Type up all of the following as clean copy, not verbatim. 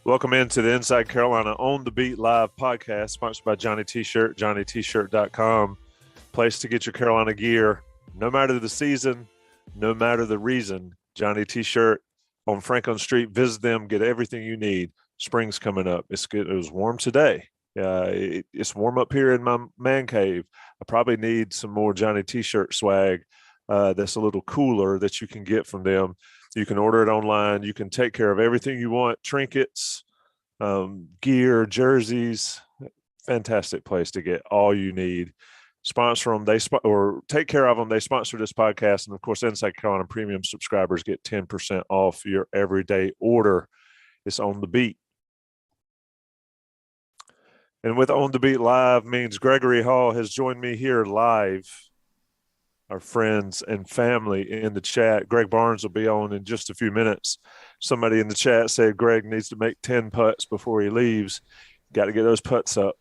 Welcome into the Inside Carolina On the Beat Live podcast, sponsored by Johnny T-Shirt, johnnytshirt.com. Place to get your Carolina gear, no matter the season, no matter the reason. Johnny T-Shirt on Franklin Street. Visit them, get everything you need. Spring's coming up. It's good. It was warm today. It's warm up here in my man cave. I probably need some more Johnny T-Shirt swag that's a little cooler that you can get from them. You can order it online. You can take care of everything you want, trinkets, gear, jerseys. Fantastic place to get all you need. Sponsor them, or take care of them. They sponsor this podcast. And of course, Inside Carolina Premium subscribers get 10% off your everyday order. It's On the Beat. And with On the Beat Live means Gregory Hall has joined me here live. Our friends and family in the chat. Greg Barnes will be on in just a few minutes. Somebody in the chat said Greg needs to make 10 putts before he leaves. Got to get those putts up.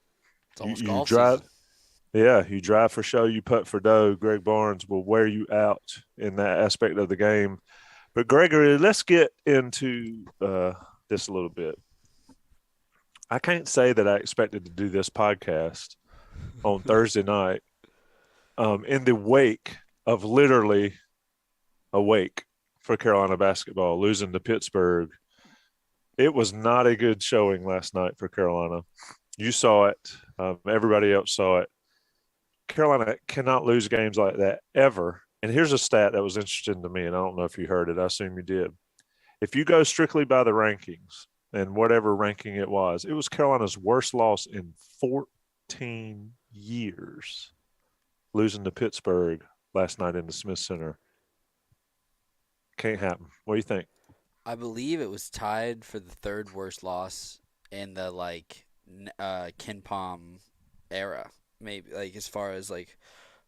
It's almost you golf drive, season. Yeah, you drive for show, you putt for dough. Greg Barnes will wear you out in that aspect of the game. But Gregory, let's get into this a little bit. I can't say that I expected to do this podcast on Thursday night in the wake of literally a wake for Carolina basketball, losing to Pittsburgh. It was not a good showing last night for Carolina. You saw it. Everybody else saw it. Carolina cannot lose games like that ever. And here's a stat that was interesting to me, and I don't know if you heard it. I assume you did. If you go strictly by the rankings and whatever ranking it was Carolina's worst loss in 14 years, losing to Pittsburgh last night in the Smith Center. Can't happen. What do you think? I believe it was tied for the third worst loss in the Ken Pom era. Maybe as far as I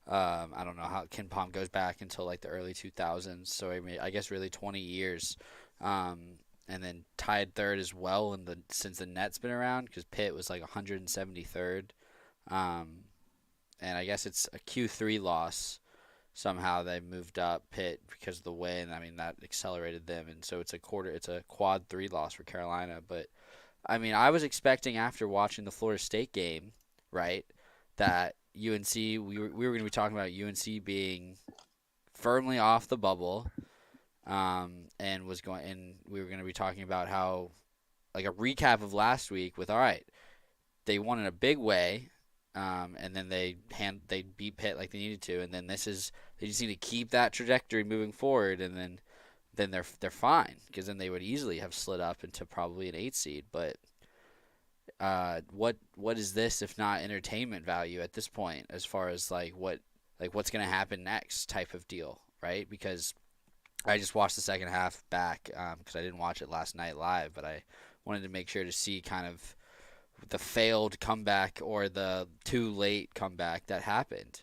don't know how Ken Pom goes back until the early 2000s. So I guess really 20 years. And then tied third as well since the Nets been around, because Pitt was 173rd. And I guess it's a Q3 loss. Somehow they moved up Pitt because of the win. I mean, that accelerated them, and so it's a quad 3 loss for Carolina. But I mean, I was expecting after watching the Florida State game, right, that UNC we were going to be talking about UNC being firmly off the bubble, and we were going to be talking about how a recap of last week with, all right, they won in a big way. And then they beat Pitt like they needed to, and then they just need to keep that trajectory moving forward, and then they're fine, because then they would easily have slid up into probably an 8 seed. But what is this if not entertainment value at this point, as far as what's gonna happen next type of deal, right? Because I just watched the second half back because I didn't watch it last night live, but I wanted to make sure to see kind of the failed comeback or the too late comeback that happened.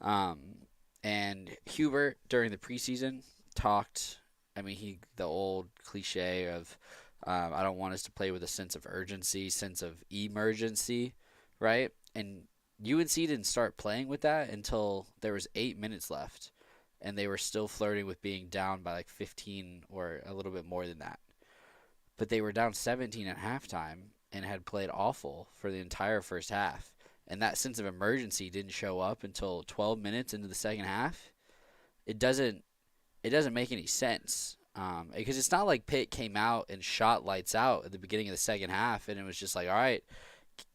And Hubert during the preseason talked, the old cliche of, I don't want us to play with a sense of urgency, sense of emergency, right? And UNC didn't start playing with that until there was 8 minutes left, and they were still flirting with being down by 15 or a little bit more than that. But they were down 17 at halftime and had played awful for the entire first half. And that sense of emergency didn't show up until 12 minutes into the second half. It doesn't make any sense. Because it's not like Pitt came out and shot lights out at the beginning of the second half and it was just all right,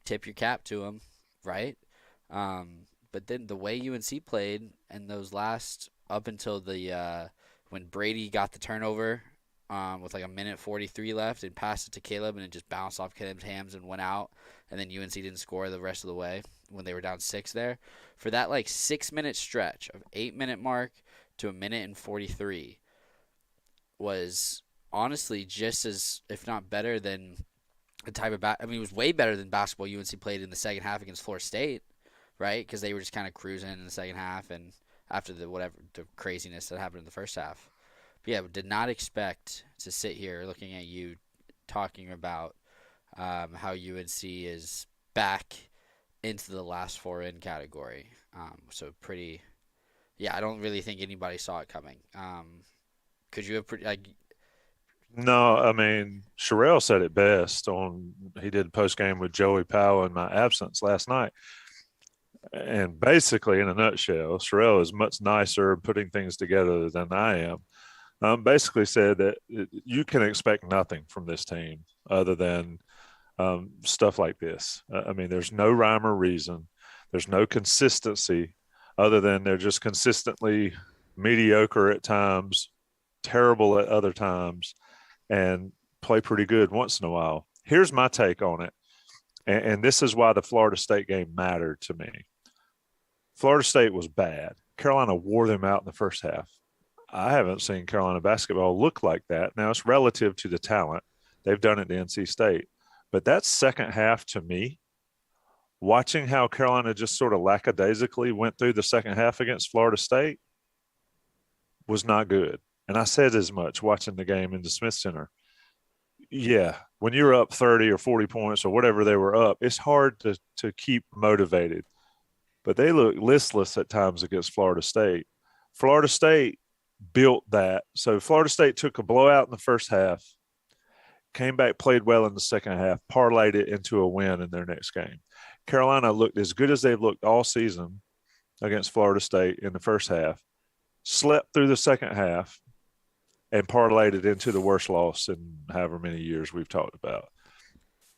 tip your cap to them, right? But then the way UNC played and those last, up until when Brady got the turnover, with a minute 43 left, and passed it to Caleb, and it just bounced off Caleb's hands and went out, and then UNC didn't score the rest of the way when they were down 6 there. For that 6-minute stretch of 8-minute mark to a minute and 43 was honestly just as, if not better than the type of it was way better than basketball UNC played in the second half against Florida State, right? Because they were just kind of cruising in the second half, and after the craziness that happened in the first half. Yeah, did not expect to sit here looking at you talking about how UNC is back into the last 4 in category. So pretty, yeah, I don't really think anybody saw it coming. Could you have No, Sherelle said it best he did post game with Joey Powell in my absence last night. And basically, in a nutshell, Sherelle is much nicer putting things together than I am. Basically said that you can expect nothing from this team other than stuff like this. There's no rhyme or reason. There's no consistency other than they're just consistently mediocre at times, terrible at other times and play pretty good once in a while. Here's my take on it, and this is why the Florida State game mattered to me. Florida State was bad. Carolina wore them out in the first half. I haven't seen Carolina basketball look like that. Now, it's relative to the talent. They've done it to NC State. But that second half, to me, watching how Carolina just sort of lackadaisically went through the second half against Florida State was not good. And I said as much watching the game in the Smith Center. Yeah, when you're up 30 or 40 points or whatever they were up, it's hard to keep motivated. But they look listless at times against Florida State. Florida State built that. So Florida State took a blowout in the first half, came back, played well in the second half, parlayed it into a win in their next game. Carolina looked as good as they've looked all season against Florida State in the first half, slept through the second half, and parlayed it into the worst loss in however many years we've talked about,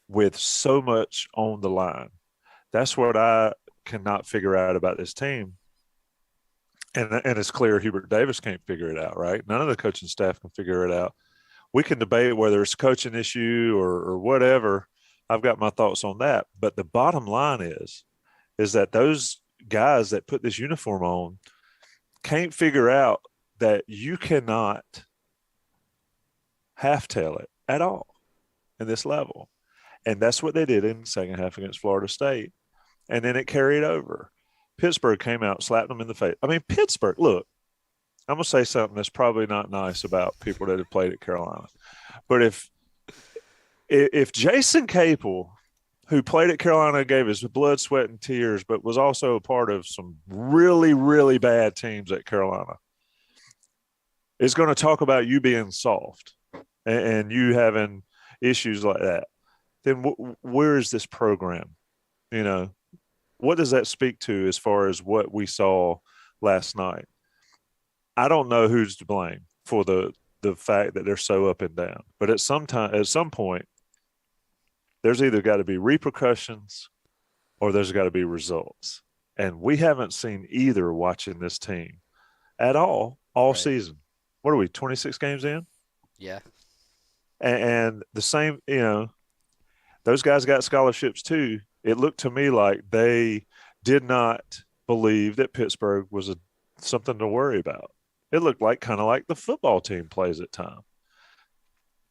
with so much on the line. That's what I cannot figure out about this team. And it's clear Hubert Davis can't figure it out, right? None of the coaching staff can figure it out. We can debate whether it's a coaching issue or whatever. I've got my thoughts on that. But the bottom line is that those guys that put this uniform on can't figure out that you cannot half-tail it at all in this level. And that's what they did in the second half against Florida State. And then it carried over. Pittsburgh came out, slapped them in the face. I mean, Pittsburgh, look, I'm going to say something that's probably not nice about people that have played at Carolina. But if Jason Capel, who played at Carolina, gave his blood, sweat, and tears, but was also a part of some really, really bad teams at Carolina, is going to talk about you being soft and you having issues like that, then where is this program? You know, what does that speak to as far as what we saw last night? I don't know who's to blame for the fact that they're so up and down. But at some point, there's either got to be repercussions or there's got to be results. And we haven't seen either watching this team at all Right. season. What are we, 26 games in? Yeah. And the same, you know, those guys got scholarships too. It looked to me like they did not believe that Pittsburgh was something to worry about. It looked like kind of like the football team plays at times.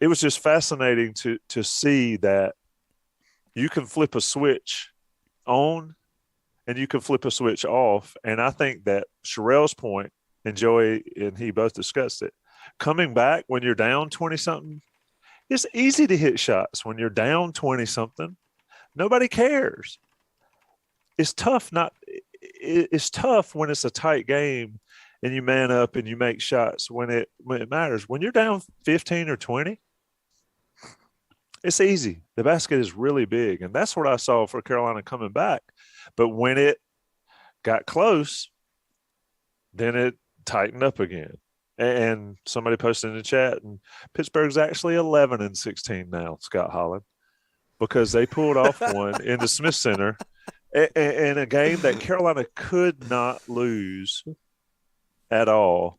It was just fascinating to see that you can flip a switch on and you can flip a switch off. And I think that Sherelle's point, and Joey and he both discussed it, coming back when you're down 20-something, it's easy to hit shots when you're down 20-something. Nobody cares. It's tough it's tough when it's a tight game and you man up and you make shots when it matters. When you're down 15 or 20, it's easy. The basket is really big, and that's what I saw for Carolina coming back. But when it got close, then it tightened up again. And somebody posted in the chat, and Pittsburgh's actually 11-16 now, Scott Holland, because they pulled off one in the Smith Center in a game that Carolina could not lose at all.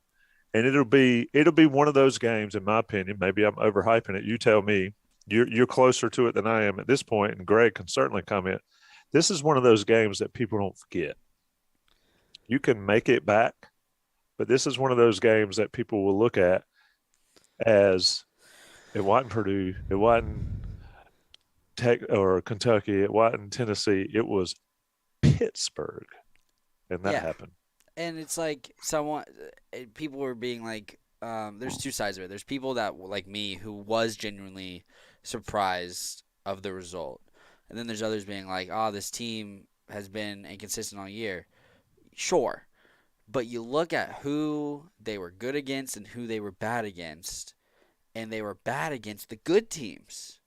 And it'll be one of those games, in my opinion. Maybe I'm overhyping it. You tell me. You're closer to it than I am at this point, and Greg can certainly comment. This is one of those games that people don't forget. You can make it back, but this is one of those games that people will look at as it wasn't Purdue, it wasn't Tech or Kentucky, it wasn't Tennessee, it was Pittsburgh, and that happened. And it's like people were being like, there's two sides of it. There's people that, like me, who was genuinely surprised of the result. And then there's others being like, this team has been inconsistent all year. Sure. But you look at who they were good against and who they were bad against, and they were bad against the good teams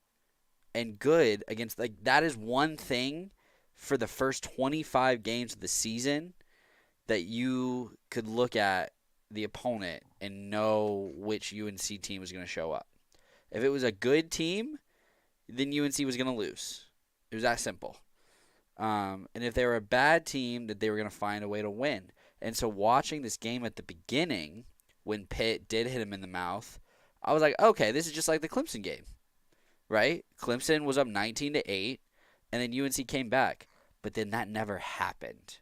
and good against, like, that is one thing for the first 25 games of the season that you could look at the opponent and know which UNC team was going to show up. If it was a good team, then UNC was going to lose. It was that simple. And if they were a bad team, that they were going to find a way to win. And so watching this game at the beginning, when Pitt did hit him in the mouth, I was like, okay, this is just like the Clemson game, right? Clemson was up 19-8, and then UNC came back, but then that never happened,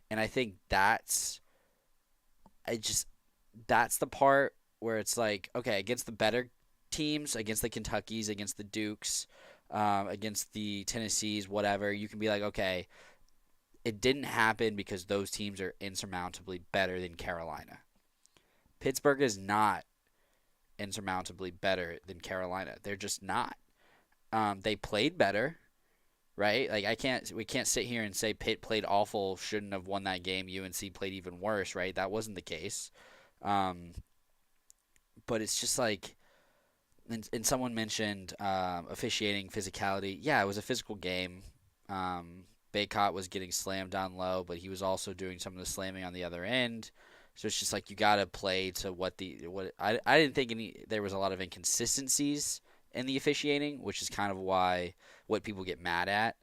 and I think that's the part where it's like, okay, against the better teams, against the Kentuckys, against the Dukes, against the Tennessees, whatever, you can be like, okay, it didn't happen because those teams are insurmountably better than Carolina. Pittsburgh is not insurmountably better than Carolina. They're just not. They played better, right? Like we can't sit here and say Pitt played awful, shouldn't have won that game. UNC played even worse, right? That wasn't the case. But it's just like, and someone mentioned officiating physicality. Yeah, it was a physical game. Baycott was getting slammed down low, but he was also doing some of the slamming on the other end. So it's just like you got to play to what I didn't think there was a lot of inconsistencies in the officiating, which is kind of what people get mad at.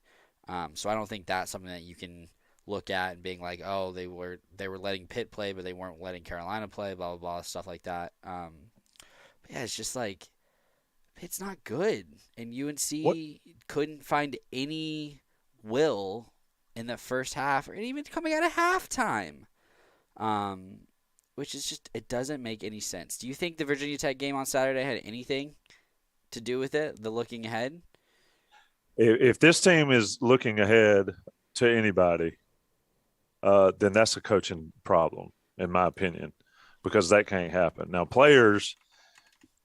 So I don't think that's something that you can look at and being like, oh, they were letting Pitt play, but they weren't letting Carolina play, blah blah blah, stuff like that. But yeah, it's just like Pitt's not good, and What UNC couldn't find any will in the first half, or even coming out of halftime. Which is just, it doesn't make any sense. Do you think the Virginia Tech game on Saturday had anything to do with it? The looking ahead? if this team is looking ahead to anybody, then that's a coaching problem, in my opinion, because that can't happen. Now,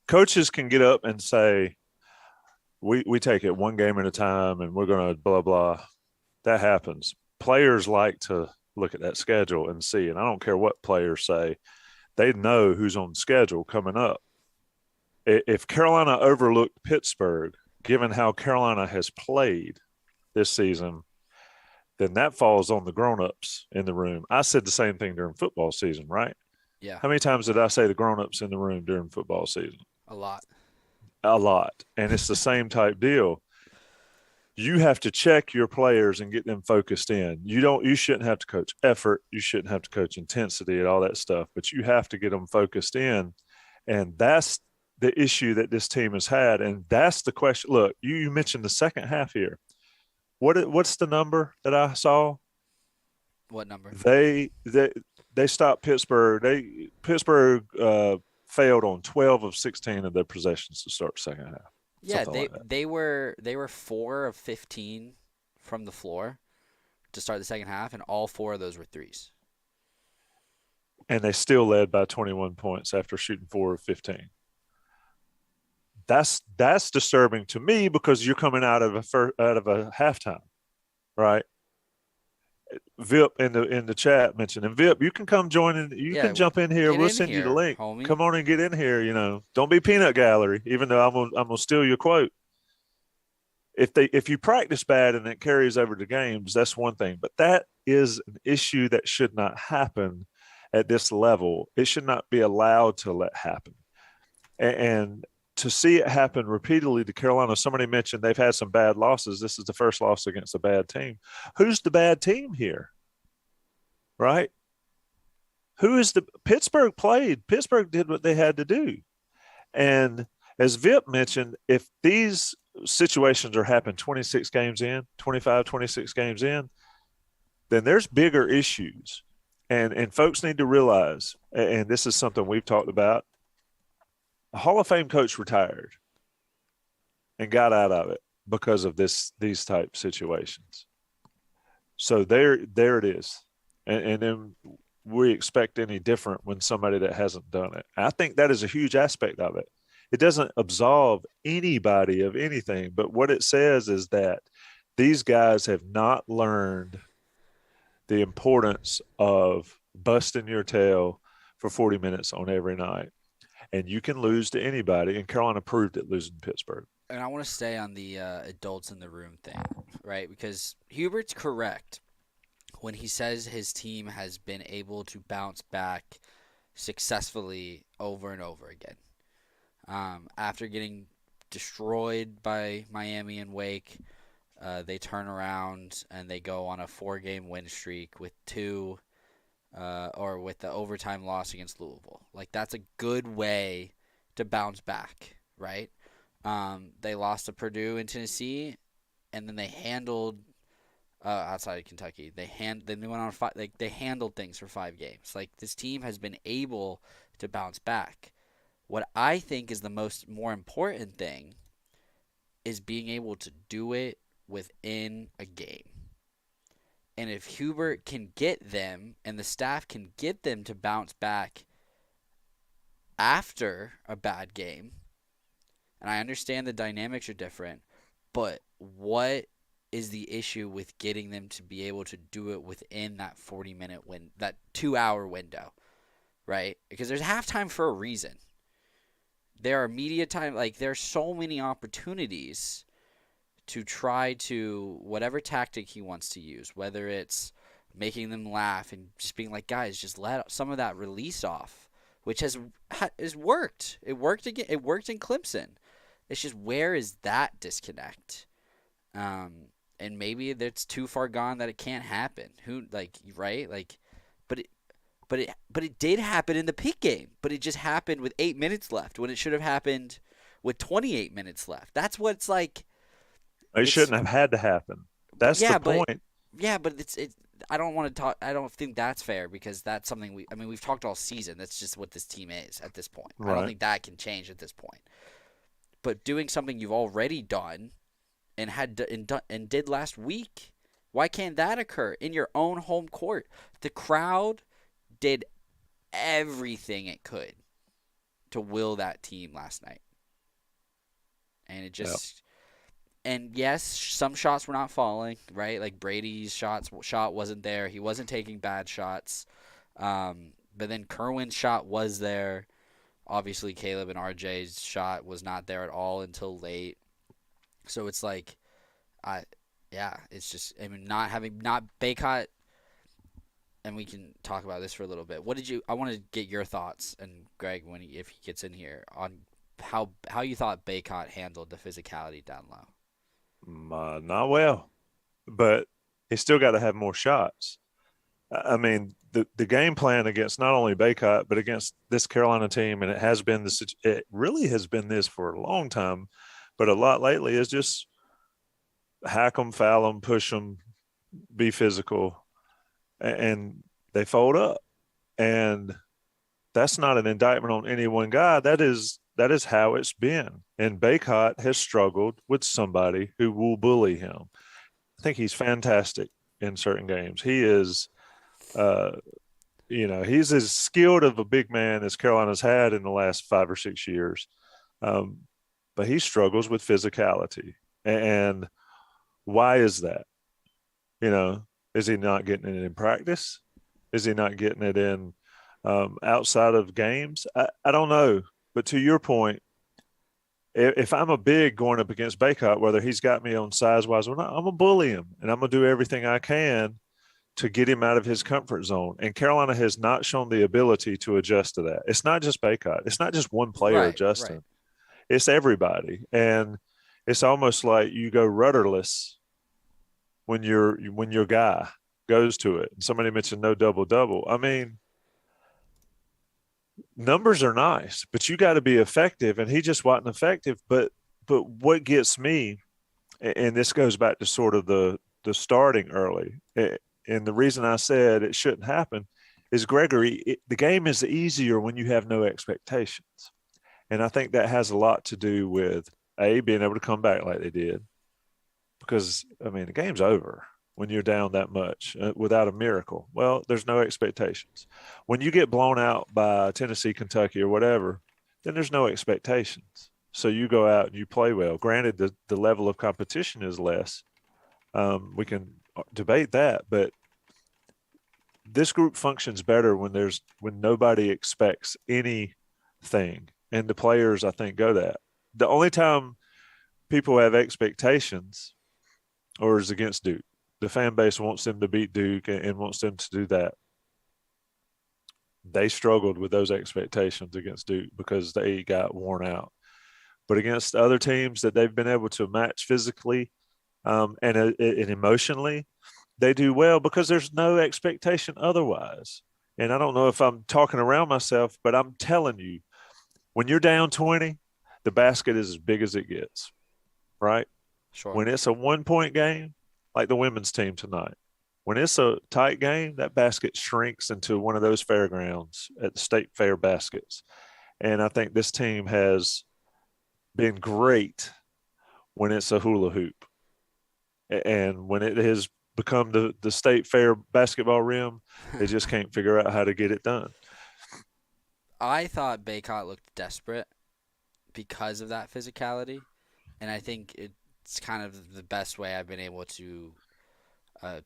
coaches can get up and say, we take it one game at a time and we're going to blah, blah. That happens. Players like to look at that schedule and see, and I don't care what players say, they know who's on the schedule coming up. If Carolina overlooked Pittsburgh, given how Carolina has played this season, then that falls on the grown-ups in the room. I said the same thing during football season, right? Yeah, How many times did I say the grown-ups in the room during football season? a lot. A lot. And it's the same type deal. You have to check your players and get them focused in. You shouldn't have to coach effort. You shouldn't have to coach intensity and all that stuff, but you have to get them focused in. And that's the issue that this team has had. And that's the question. Look, you mentioned the second half here. What's the number that I saw? What number? They stopped Pittsburgh. Pittsburgh failed on 12 of 16 of their possessions to start the second half. Yeah, Something like that. they were 4 of 15 from the floor to start the second half, and all 4 of those were threes. And they still led by 21 points after shooting 4 of 15. That's disturbing to me because you're coming out of a halftime, right? Vip in the chat mentioned, and Vip, you can come join in. You Yeah, can jump in here. get We'll in send you the here, link. homie. Come on and get in here. Don't be peanut gallery. Even though I'm gonna steal your quote. If you practice bad and it carries over to games, that's one thing. But that is an issue that should not happen at this level. It should not be allowed to let happen. And to see it happen repeatedly to Carolina, somebody mentioned they've had some bad losses. This is the first loss against a bad team. Who's the bad team here? Right? Who is Pittsburgh played. Pittsburgh did what they had to do. And as Vip mentioned, if these situations are happening 26 games in, 25, 26 games in, then there's bigger issues. And folks need to realize, and this is something we've talked about, a Hall of Fame coach retired and got out of it because of these type situations. So there it is. And then we expect any different when somebody that hasn't done it. I think that is a huge aspect of it. It doesn't absolve anybody of anything, but what it says is that these guys have not learned the importance of busting your tail for 40 minutes on every night. And you can lose to anybody, and Carolina proved it losing to Pittsburgh. And I want to stay on the adults in the room thing, right? Because Hubert's correct when he says his team has been able to bounce back successfully over and over again. After getting destroyed by Miami and Wake, they turn around and they go on a 4-game win streak with 2 or with the overtime loss against Louisville. Like that's a good way to bounce back, right? They lost to Purdue and Tennessee, and then they handled outside of Kentucky. Then they went on five. Like they handled things for 5 games. Like this team has been able to bounce back. What I think is the more important thing is being able to do it within a game. And if Hubert can get them and the staff can get them to bounce back after a bad game, and I understand the dynamics are different, but what is the issue with getting them to be able to do it within that 40-minute that 2-hour window, right? Because there's halftime for a reason. There are media time, like there's so many opportunities to try to whatever tactic he wants to use, whether it's making them laugh and just being like, guys, just let some of that release off, which has worked. It worked again. It worked in Clemson. It's just where is that disconnect? And maybe it's too far gone that it can't happen. Right? But it did happen in the Pitt game. But it just happened with 8 minutes left when it should have happened with 28 minutes left. That's what it's like. It shouldn't have had to happen. That's the point. But it's. I don't want to talk. I don't think that's fair because that's something we've talked all season. That's just what this team is at this point. Right. I don't think that can change at this point. But doing something you've already done and did last week, why can't that occur in your own home court? The crowd did everything it could to will that team last night, and it just. Yep. And yes, some shots were not falling, right? Like Brady's shot wasn't there. He wasn't taking bad shots. But then Kerwin's shot was there. Obviously, Caleb and RJ's shot was not there at all until late. So it's like, it's just, not Baycott, and we can talk about this for a little bit. I want to get your thoughts, and Greg, if he gets in here, on how you thought Baycott handled the physicality down low. Not well, but he's still got to have more shots. I mean, the game plan against not only Baycott but against this Carolina team, and it really has been this for a long time, but a lot lately is just hack them, foul them, push them, be physical, and they fold up. And that's not an indictment on any one guy. That is how it's been. And Baycott has struggled with somebody who will bully him. I think he's fantastic in certain games. He is, he's as skilled of a big man as Carolina's had in the last 5 or 6 years. But he struggles with physicality. And why is that? Is he not getting it in practice? Is he not getting it in outside of games? I don't know. But to your point, if I'm a big going up against Baycott, whether he's got me on size-wise or not, I'm going to bully him, and I'm going to do everything I can to get him out of his comfort zone. And Carolina has not shown the ability to adjust to that. It's not just Baycott. It's not just one player adjusting. Right. It's everybody. And it's almost like you go rudderless when your guy goes to it. And somebody mentioned no double-double. I mean, numbers are nice, but you got to be effective, and he just wasn't effective. But what gets me, and this goes back to sort of the starting early, and the reason I said it shouldn't happen is, Gregory, the game is easier when you have no expectations. And I think that has a lot to do with, being able to come back like they did. Because, the game's over when you're down that much without a miracle. Well, there's no expectations. When you get blown out by Tennessee, Kentucky, or whatever, then there's no expectations. So you go out and you play well. Granted, the level of competition is less. We can debate that, but this group functions better when nobody expects anything. And the players, I think, go that. The only time people have expectations or is against Duke. The fan base wants them to beat Duke and wants them to do that. They struggled with those expectations against Duke because they got worn out. But against other teams that they've been able to match physically and emotionally, they do well because there's no expectation otherwise. And I don't know if I'm talking around myself, but I'm telling you, when you're down 20, the basket is as big as it gets, right? Sure. When it's a 1 point game, like the women's team tonight, when it's a tight game, that basket shrinks into one of those fairgrounds at the state fair baskets. And I think this team has been great when it's a hula hoop. And when it has become the state fair basketball rim, they just can't figure out how to get it done. I thought Baycott looked desperate because of that physicality, and I think it's kind of the best way I've been able to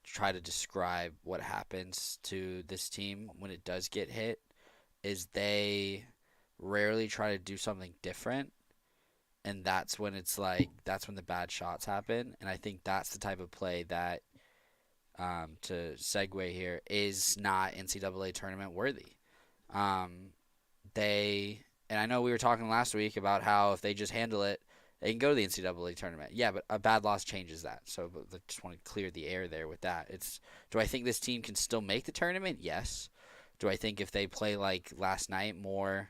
try to describe what happens to this team when it does get hit is they rarely try to do something different, and that's when it's like that's when the bad shots happen, and I think that's the type of play that to segue here is not NCAA tournament worthy. Um, they and I know we were talking last week about how if they just handle it, they can go to the NCAA tournament. Yeah, but a bad loss changes that. So I just want to clear the air there with that. Do I think this team can still make the tournament? Yes. Do I think if they play like last night more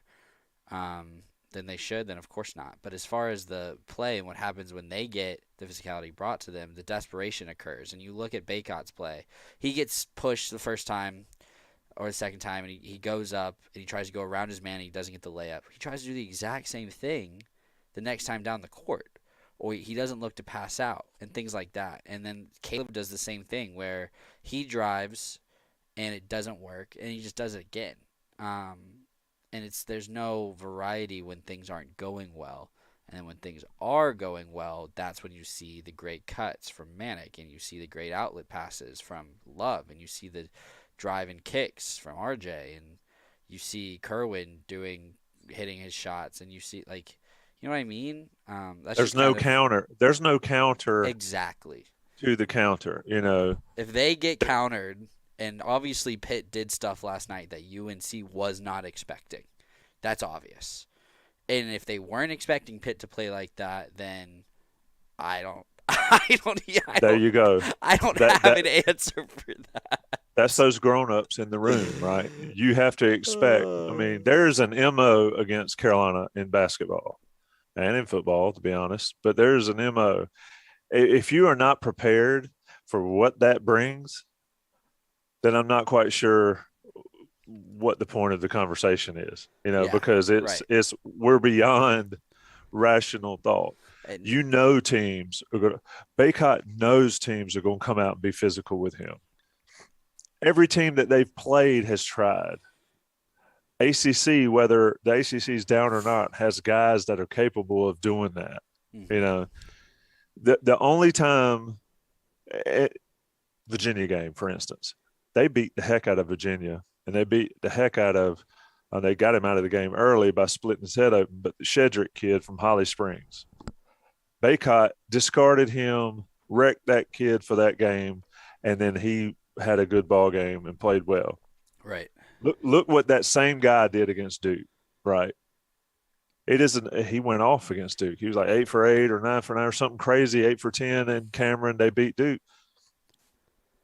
than they should, then of course not. But as far as the play and what happens when they get the physicality brought to them, the desperation occurs. And you look at Baycott's play. He gets pushed the first time or the second time, and he goes up and he tries to go around his man and he doesn't get the layup. He tries to do the exact same thing the next time down the court, or he doesn't look to pass out and things like that. And then Caleb does the same thing where he drives and it doesn't work and he just does it again. And there's no variety when things aren't going well. And then when things are going well, that's when you see the great cuts from Manic, and you see the great outlet passes from Love, and you see the drive and kicks from RJ, and you see Kerwin hitting his shots, and you see you know what I mean? That's There's just no kind of counter. There's no counter exactly. to the counter, you know. If they get countered, and obviously Pitt did stuff last night that UNC was not expecting, that's obvious. And if they weren't expecting Pitt to play like that, then I don't, There you go. I don't That have that an answer for that. that's those grown-ups in the room, right? You have to expect. I Uh, mean, there's an MO against Carolina in basketball and in football, to be honest, but there's an MO. If you are not prepared for what that brings, then I'm not quite sure what the point of the conversation is, you know, yeah, because right. it's we're beyond rational thought. And You know, teams are going to, Baycott knows teams are going to come out and be physical with him. Every team that they've played has tried. ACC, whether the ACC is down or not, has guys that are capable of doing that. You mhm, know, the only time Virginia game, for instance, they beat the heck out of Virginia, and they beat the heck out of. They got him out of the game early by splitting his head open. But the Shedrick kid from Holly Springs, Baycott discarded him, wrecked that kid for that game, and then he had a good ball game and played well. right. Look what that same guy did against Duke, right? It isn't. He went off against Duke. He was like 8 for 8 or 9 for 9 or something crazy. 8 for 10 and Cameron. They beat Duke.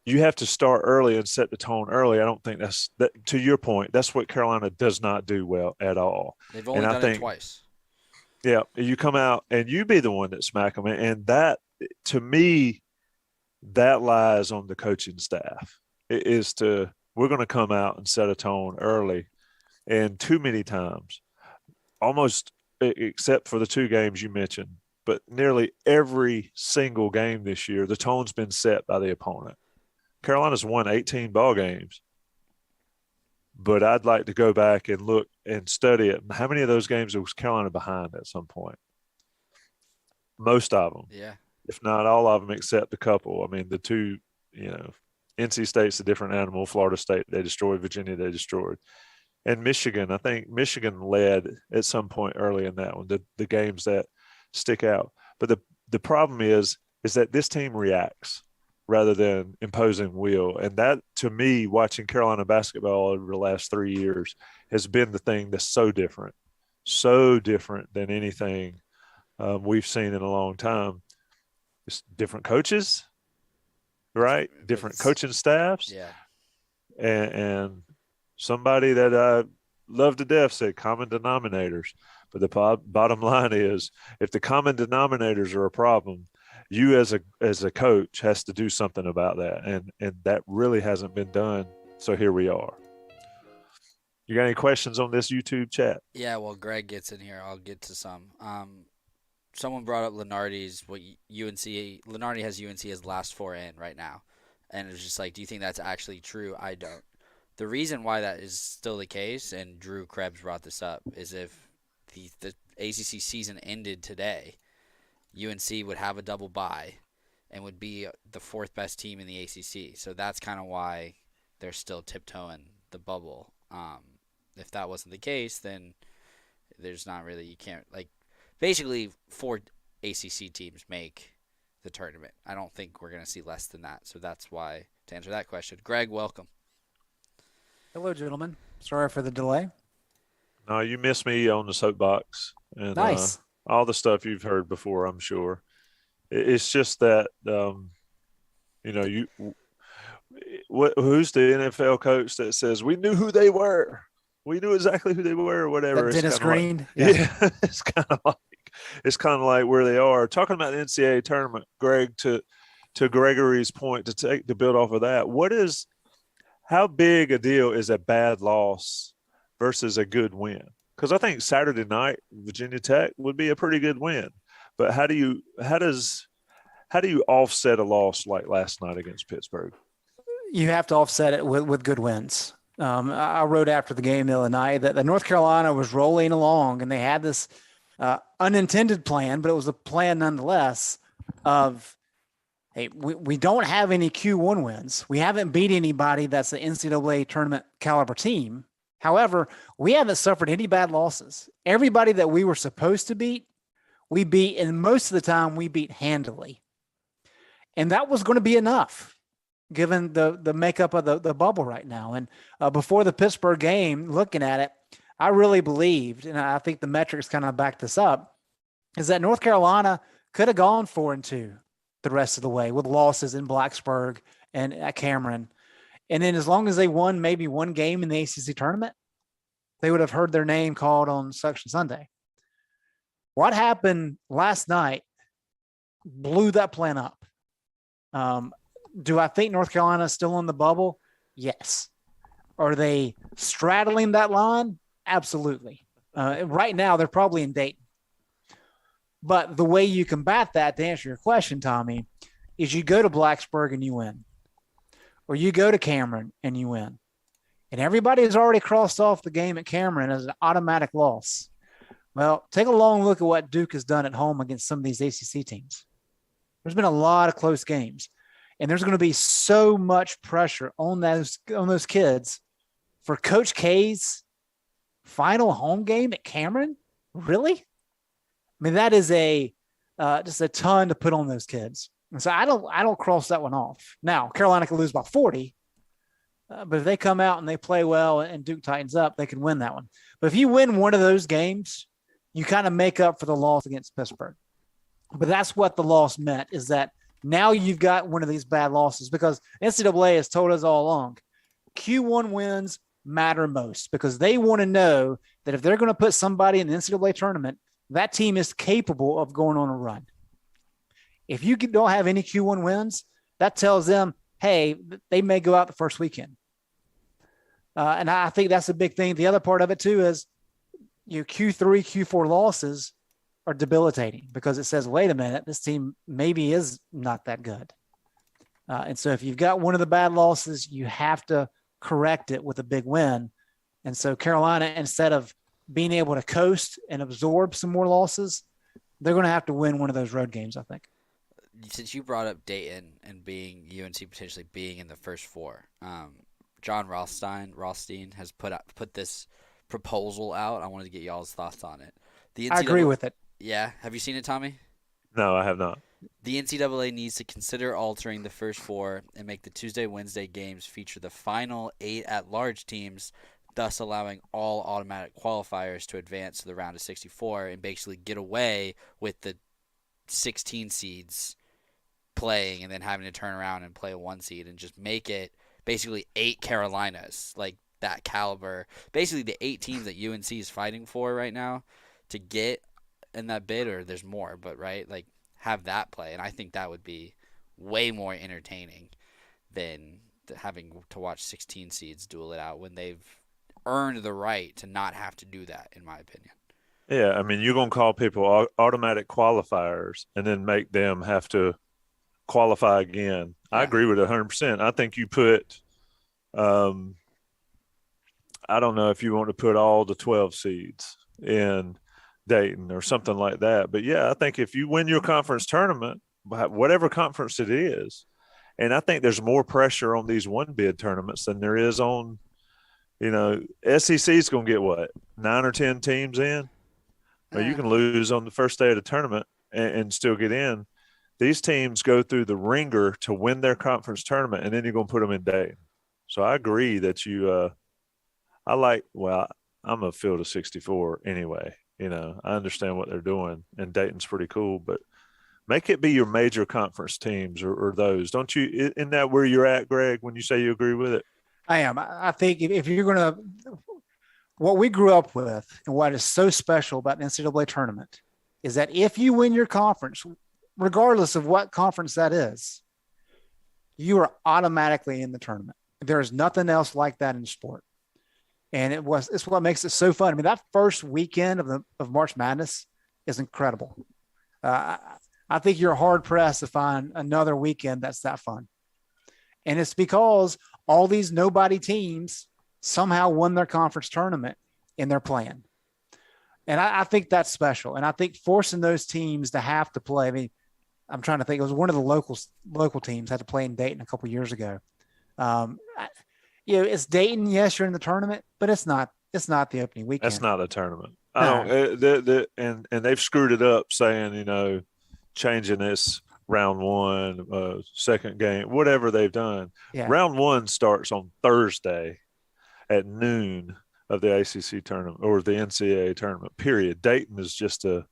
You have to start early and set the tone early. I don't think that's that. To your point, that's what Carolina does not do well at all. They've And only I done it think, twice. yeah, you come out and you be the one that smack them, and that to me, that lies on the coaching staff. It is to we're going to come out and set a tone early, and too many times, almost except for the two games you mentioned, but nearly every single game this year, the tone's been set by the opponent. Carolina's won 18 ball games, but I'd like to go back and look and study it. How many of those games was Carolina behind at some point? Most of them, Yeah. if not all of them, except a couple. I mean, the two, you know, NC State's a different animal. Florida State, they destroyed. Virginia, they destroyed. And Michigan, I think Michigan led at some point early in that one, the games that stick out. But the problem is that this team reacts rather than imposing will. And that, to me, watching Carolina basketball over the last 3 years has been the thing that's so different than anything we've seen in a long time. It's different coaches, right? But Different coaching staffs. yeah. And Somebody that I love to death said common denominators. But the bottom line is, if the common denominators are a problem, you as a coach has to do something about that, and that really hasn't been done. So here we are. You got any questions on this YouTube chat? Yeah, well, Greg gets in here. I'll get to some. Someone brought up Lenardi's what UNC. Lenardi has UNC as last four in right now, and it's just like, do you think that's actually true? I don't. The reason why that is still the case, and Drew Krebs brought this up, is if the ACC season ended today, UNC would have a double bye and would be the fourth best team in the ACC. So that's kind of why they're still tiptoeing the bubble. If that wasn't the case, then there's not really, you can't, like, basically four ACC teams make the tournament. I don't think we're going to see less than that. So that's why, to answer that question, Greg, welcome. Hello, gentlemen. Sorry for the delay. No, you missed me on the soapbox and Nice. all the stuff you've heard before, I'm sure. It's just that, who's the NFL coach that says we knew who they were? We knew exactly who they were, or whatever. That Dennis Green. Yeah, it's kind of like where they are. Talking about the NCAA tournament, Greg, to Gregory's point, to build off of that, how big a deal is a bad loss versus a good win? Because I think Saturday night Virginia Tech would be a pretty good win, but how do you offset a loss like last night against Pittsburgh? You have to offset it with good wins. I wrote after the game the other night that North Carolina was rolling along, and they had this unintended plan, but it was a plan nonetheless of, hey, we don't have any Q1 wins. We haven't beat anybody that's an NCAA tournament caliber team. However, we haven't suffered any bad losses. Everybody that we were supposed to beat, we beat, and most of the time we beat handily. And that was going to be enough, given the makeup of the bubble right now. And before the Pittsburgh game, looking at it, I really believed, and I think the metrics kind of back this up, is that North Carolina could have gone 4-2 the rest of the way with losses in Blacksburg and at Cameron. And then as long as they won maybe one game in the ACC tournament, they would have heard their name called on Selection Sunday. What happened last night blew that plan up. Do I think North Carolina is still in the bubble? Yes. Are they straddling that line? Absolutely. Right now, they're probably in Dayton. But the way you combat that, to answer your question, Tommy, is you go to Blacksburg and you win. Or you go to Cameron and you win. And everybody has already crossed off the game at Cameron as an automatic loss. Well, take a long look at what Duke has done at home against some of these ACC teams. There's been a lot of close games. And there's going to be so much pressure on those kids for Coach K's final home game at Cameron. Really? I mean, that is just a ton to put on those kids. And so I don't cross that one off. Now, Carolina can lose by 40, but if they come out and they play well and Duke tightens up, they can win that one. But if you win one of those games, you kind of make up for the loss against Pittsburgh. But that's what the loss meant, is that now you've got one of these bad losses, because NCAA has told us all along, Q1 wins matter most, because they want to know that if they're going to put somebody in the NCAA tournament, that team is capable of going on a run. If you don't have any Q1 wins, that tells them, hey, they may go out the first weekend. And I think that's a big thing. The other part of it too is Q3, Q4 losses are debilitating, because it says, wait a minute, this team maybe is not that good. And so if you've got one of the bad losses, you have to correct it with a big win. And so Carolina, instead of being able to coast and absorb some more losses, they're going to have to win one of those road games, I think. Since you brought up Dayton and being UNC potentially being in the first four, John Rothstein has put this proposal out. I wanted to get y'all's thoughts on it. I agree with it. Yeah. Have you seen it, Tommy? No, I have not. The NCAA needs to consider altering the first four and make the Tuesday-Wednesday games feature the final 8 at-large teams, thus allowing all automatic qualifiers to advance to the round of 64 and basically get away with the 16 seeds playing and then having to turn around and play a 1 seed, and just make it basically 8 Carolinas. Like, that caliber. Basically, the 8 teams that UNC is fighting for right now to get in that bid, or there's more, but right, like have that play, and I think that would be way more entertaining than having to watch 16 seeds duel it out when they've earned the right to not have to do that, in my opinion. Yeah, I mean, you're going to call people automatic qualifiers and then make them have to qualify again. I agree with it 100%. I think you put, I don't know if you want to put all the 12 seeds in Dayton or something like that. But yeah, I think if you win your conference tournament, whatever conference it is, and I think there's more pressure on these one bid tournaments than there is on, SEC is going to get what, 9 or 10 teams in? Well, you can lose on the first day of the tournament and still get in. These teams go through the ringer to win their conference tournament, and then you're going to put them in Dayton. So I agree that I'm a field of 64 anyway. I understand what they're doing, and Dayton's pretty cool, but make it be your major conference teams or those. Don't you? Isn't that where you're at, Greg, when you say you agree with it? I am. I think if you're going to – what we grew up with and what is so special about the NCAA tournament is that if you win your conference, regardless of what conference that is, you are automatically in the tournament. There is nothing else like that in sport. And it's what makes it so fun. I mean, that first weekend of March Madness is incredible. I think you're hard pressed to find another weekend that's that fun. And it's because all these nobody teams somehow won their conference tournament in their plan. And I think that's special. And I think forcing those teams to have to play, I mean, I'm trying to think, it was one of the local teams had to play in Dayton a couple of years ago. It's Dayton. Yes, you're in the tournament, but it's not the opening weekend. That's not a tournament. And they've screwed it up saying, changing this round one, second game, whatever they've done. Yeah. Round one starts on Thursday at noon of the ACC tournament or the NCAA tournament, period. Dayton is just a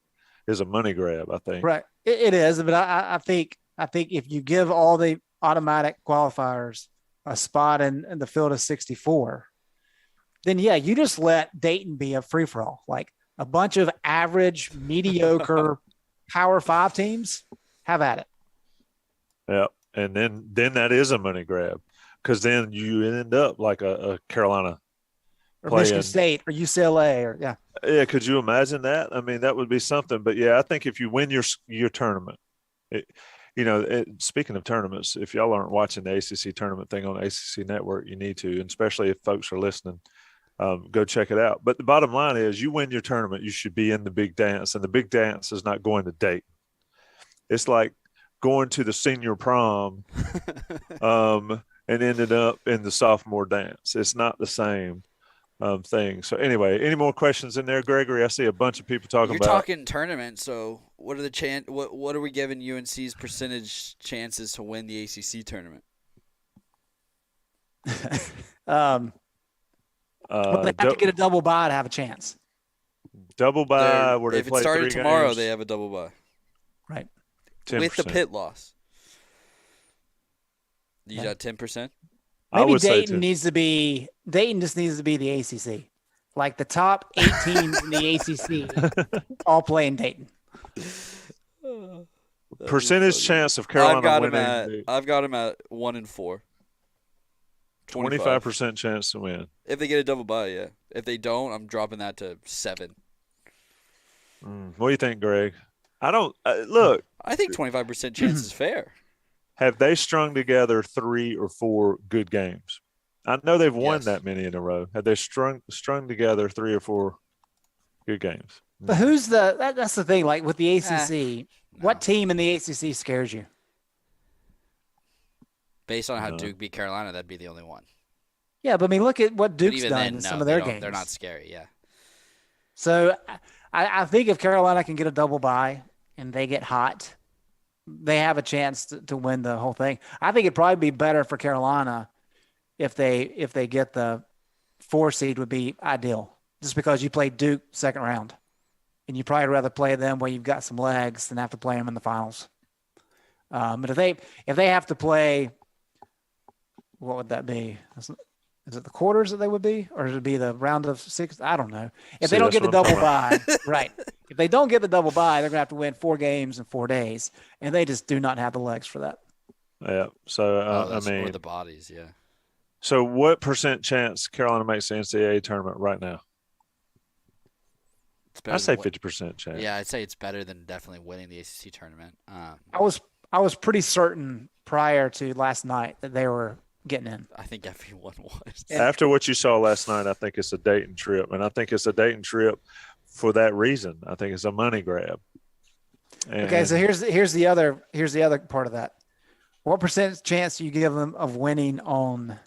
money grab, I think. Right. It is, but I think if you give all the automatic qualifiers a spot in the field of 64, then yeah, you just let Dayton be a free-for-all. Like a bunch of average, mediocre Power 5 teams, have at it. Yeah, and then that is a money grab because then you end up like a Carolina or playing. Michigan State or UCLA or yeah. Yeah, could you imagine that? I mean, that would be something. But yeah, I think if you win your tournament, speaking of tournaments, if y'all aren't watching the ACC tournament thing on the ACC Network, you need to, and especially if folks are listening, go check it out. But the bottom line is you win your tournament, you should be in the big dance, and the big dance is not going to Dayton. It's like going to the senior prom and ended up in the sophomore dance. It's not the same thing. So anyway, any more questions in there, Gregory? I see a bunch of people talking about. You're talking tournament, so what are the what are we giving UNC's percentage chances to win the ACC tournament? Well, they have to get a double bye to have a chance. Double bye where they if play it started 3 tomorrow, games. they have a double bye. Right. 10%. With the pit loss. You got 10%? Maybe Dayton just needs to be the ACC. Like the top 8 teams in the ACC all play in Dayton. Percentage chance of Carolina winning. I've got him at 1-4. 25% chance to win. If they get a double bye, yeah. If they don't, I'm dropping that to 7. What do you think, Greg? I don't look. I think 25% chance is fair. Have they strung together 3 or 4 good games? I know they've won that many in a row. Have they strung together 3 or 4 good games? But who's that's the thing, like with the ACC, what team in the ACC scares you? Based on how Duke beat Carolina, that'd be the only one. Yeah, but I mean, look at what Duke's done in some of their games. They're not scary, yeah. So I think if Carolina can get a double bye and they get hot, they have a chance to win the whole thing. I think it'd probably be better for Carolina if they get the 4 seed would be ideal, just because you play Duke second round, and you'd probably rather play them where you've got some legs than have to play them in the finals. But if they have to play, what would that be? is it the quarters that they would be, or would it be the round of 6? I don't know. If See, they don't that's get the what I'm double talking bye, right? If they don't get the double bye, they're gonna have to win 4 games in 4 days, and they just do not have the legs for that. Yeah. So Oh, I that's or mean, the bodies, yeah. so what percent chance Carolina makes the NCAA tournament right now? It's I better say than 50% chance. Yeah, I'd say it's better than definitely winning the ACC tournament. I was pretty certain prior to last night that they were getting in. I think everyone was. And- After what you saw last night, I think it's a Dayton trip, and I think it's a Dayton trip for that reason. I think it's a money grab. Okay, so here's the other part of that. What percent chance do you give them of winning on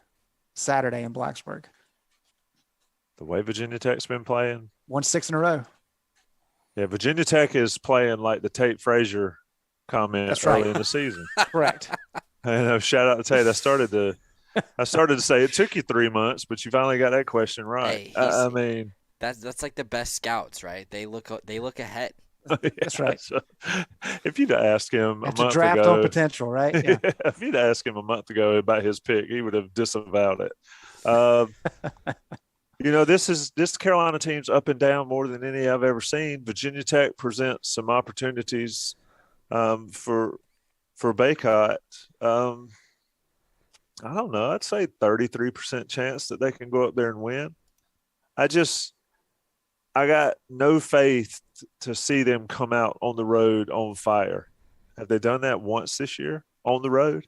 Saturday in Blacksburg? the way Virginia Tech's been playing. Won 6 in a row. Yeah, Virginia Tech is playing like the Tate Frazier comment That's early right. in the season. Correct. And shout out to Tate. I started to say it took you 3 months, but you finally got that question right. Hey, I mean, that's like the best scouts, right? They look ahead. That's right. So, if you'd asked him a Have to month draft ago, on potential, right? Yeah. if you'd asked him a month ago about his pick, he would have disavowed it. This Carolina team's up and down more than any I've ever seen. Virginia Tech presents some opportunities for Baycott. I don't know. I'd say 33% chance that they can go up there and win. I got no faith to see them come out on the road on fire. Have they done that once this year on the road?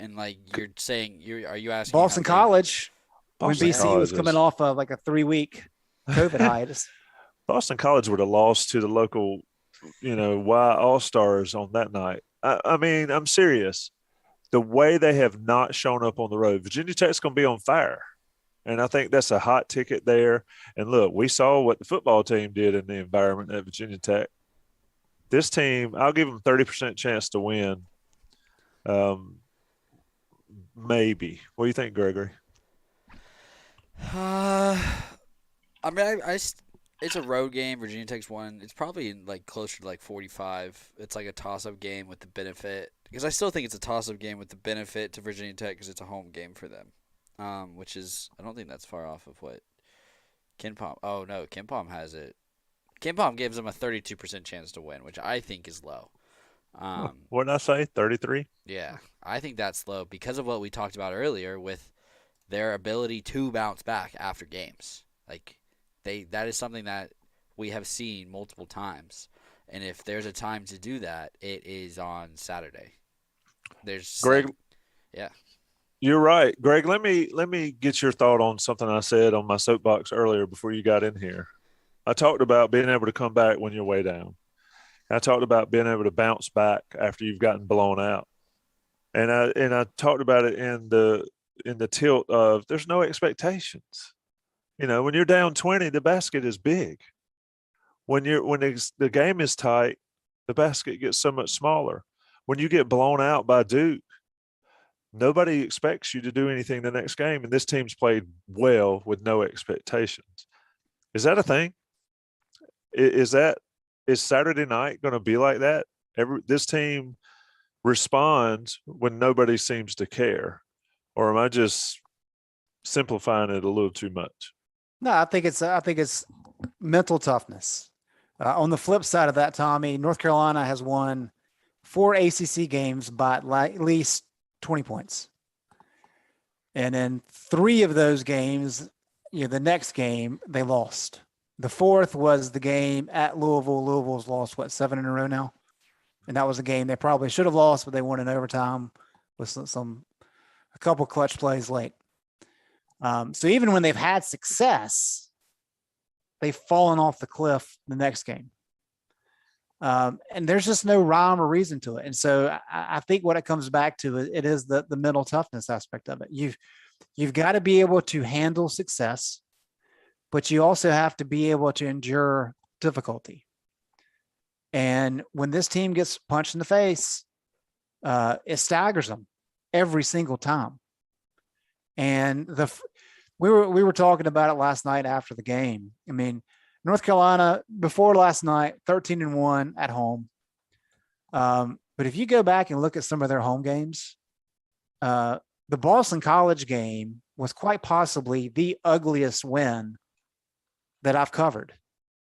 And like you're saying, are you asking Boston College, Boston when BC College was coming is- off of like a 3-week COVID hiatus. Boston College would have lost to the local, Y All-Stars on that night. I mean, I'm serious. The way they have not shown up on the road, Virginia Tech's going to be on fire. And I think that's a hot ticket there. And look, we saw what the football team did in the environment at Virginia Tech. This team, I'll give them 30% chance to win. Maybe. What do you think, Gregory? I mean, it's a road game. Virginia Tech's won. It's probably like closer to like 45. It's like a toss-up game with the benefit, because I still think it's a toss-up game with the benefit to Virginia Tech because it's a home game for them. Which is, I don't think that's far off of what KenPom. Oh no, KenPom has it. KenPom gives them a 32% chance to win, which I think is low. What did I say? 33? Yeah, I think that's low because of what we talked about earlier with their ability to bounce back after games. Like that is something that we have seen multiple times, and if there's a time to do that, it is on Saturday. There's Greg. Yeah. You're right, Greg. Let me get your thought on something I said on my soapbox earlier before you got in here. I talked about being able to come back when you're way down. I talked about being able to bounce back after you've gotten blown out, and I talked about it in the tilt of there's no expectations. When you're down 20, the basket is big. When the game is tight, the basket gets so much smaller. When you get blown out by Duke, nobody expects you to do anything the next game, and this team's played well with no expectations. Is that a thing? Is Saturday night going to be like that? This team responds when nobody seems to care, or am I just simplifying it a little too much? No, I think it's mental toughness. On the flip side of that, Tommy, North Carolina has won 4 ACC games by at least 20 points. And in 3 of those games, the next game they lost. The 4th was the game at Louisville. Louisville's lost 7 in a row now. And that was a game they probably should have lost, but they won in overtime with a couple clutch plays late. So even when they've had success, they've fallen off the cliff the next game. And there's just no rhyme or reason to it. And so I think what it comes back to, it is the mental toughness aspect of it. You've got to be able to handle success, but you also have to be able to endure difficulty. And when this team gets punched in the face, it staggers them every single time. And we were talking about it last night after the game. I mean, North Carolina before last night, 13-1 at home. But if you go back and look at some of their home games, the Boston College game was quite possibly the ugliest win that I've covered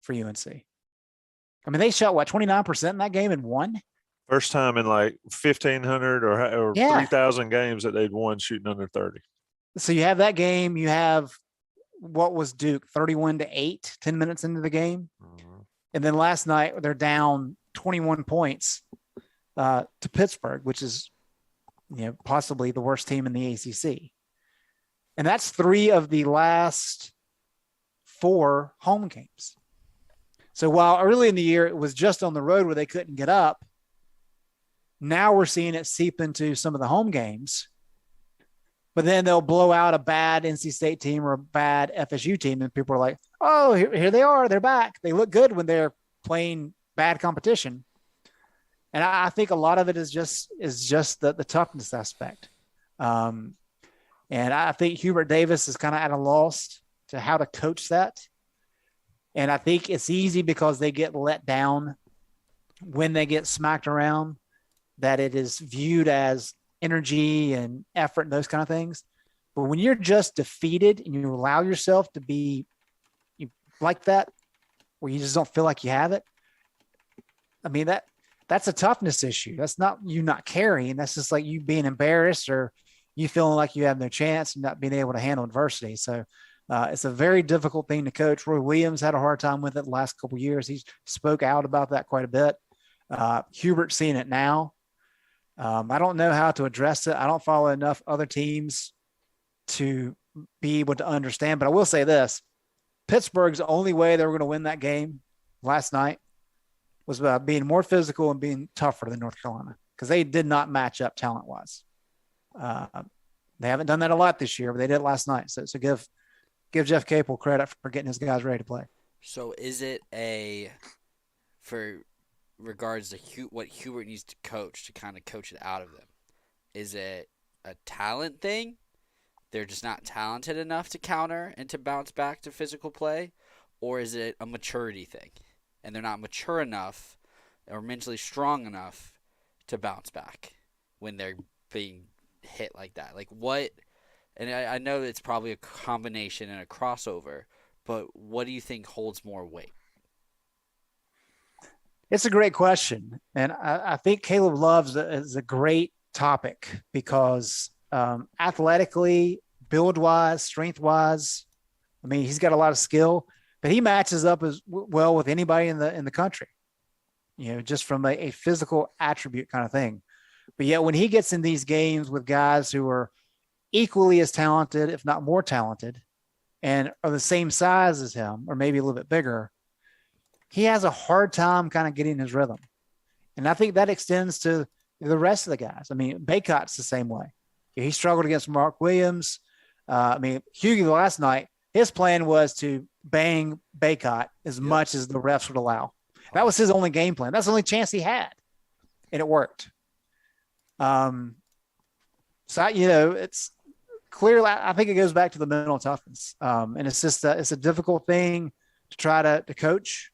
for UNC. I mean, they shot 29% in that game and won. First time in like 1,500 or Yeah. 3,000 games that they'd won shooting under 30. So you have that game. You have what was Duke 31-8, 10 minutes into the game. Mm-hmm. And then last night they're down 21 points to Pittsburgh, which is, possibly the worst team in the ACC. And that's 3 of the last 4 home games. So while early in the year it was just on the road where they couldn't get up, now we're seeing it seep into some of the home games. But then they'll blow out a bad NC State team or a bad FSU team, and people are like, oh, here they are. They're back. They look good when they're playing bad competition. And I think a lot of it is just the toughness aspect. And I think Hubert Davis is kind of at a loss to how to coach that. And I think it's easy because they get let down when they get smacked around, that it is viewed as energy and effort and those kind of things. But when you're just defeated and you allow yourself to be like that, where you just don't feel like you have it, I mean, that's a toughness issue. That's not you not caring. That's just like you being embarrassed or you feeling like you have no chance and not being able to handle adversity. So it's a very difficult thing to coach. Roy Williams had a hard time with it the last couple of years. He spoke out about that quite a bit. Hubert's seeing it now. I don't know how to address it. I don't follow enough other teams to be able to understand, but I will say this. Pittsburgh's only way they were going to win that game last night was about being more physical and being tougher than North Carolina, because they did not match up talent-wise. They haven't done that a lot this year, but they did last night. So give Jeff Capel credit for getting his guys ready to play. So is it for regards to what Hubert needs to coach to kind of coach it out of them? Is it a talent thing? They're just not talented enough to counter and to bounce back to physical play? Or is it a maturity thing? And they're not mature enough or mentally strong enough to bounce back when they're being hit like that? Like what? And I know it's probably a combination and a crossover, but what do you think holds more weight? It's a great question. And I think Caleb Love is a great topic because athletically, build-wise, strength-wise, I mean, he's got a lot of skill, but he matches up as well with anybody in the country, just from a physical attribute kind of thing. But yet when he gets in these games with guys who are equally as talented, if not more talented, and are the same size as him, or maybe a little bit bigger, he has a hard time kind of getting his rhythm. And I think that extends to the rest of the guys. I mean, Baycott's the same way. He struggled against Mark Williams. Hughie last night, his plan was to bang Baycott as much as the refs would allow. That was his only game plan. That's the only chance he had. And it worked. It's clearly, I think it goes back to the mental toughness. And it's just it's a difficult thing to try to coach.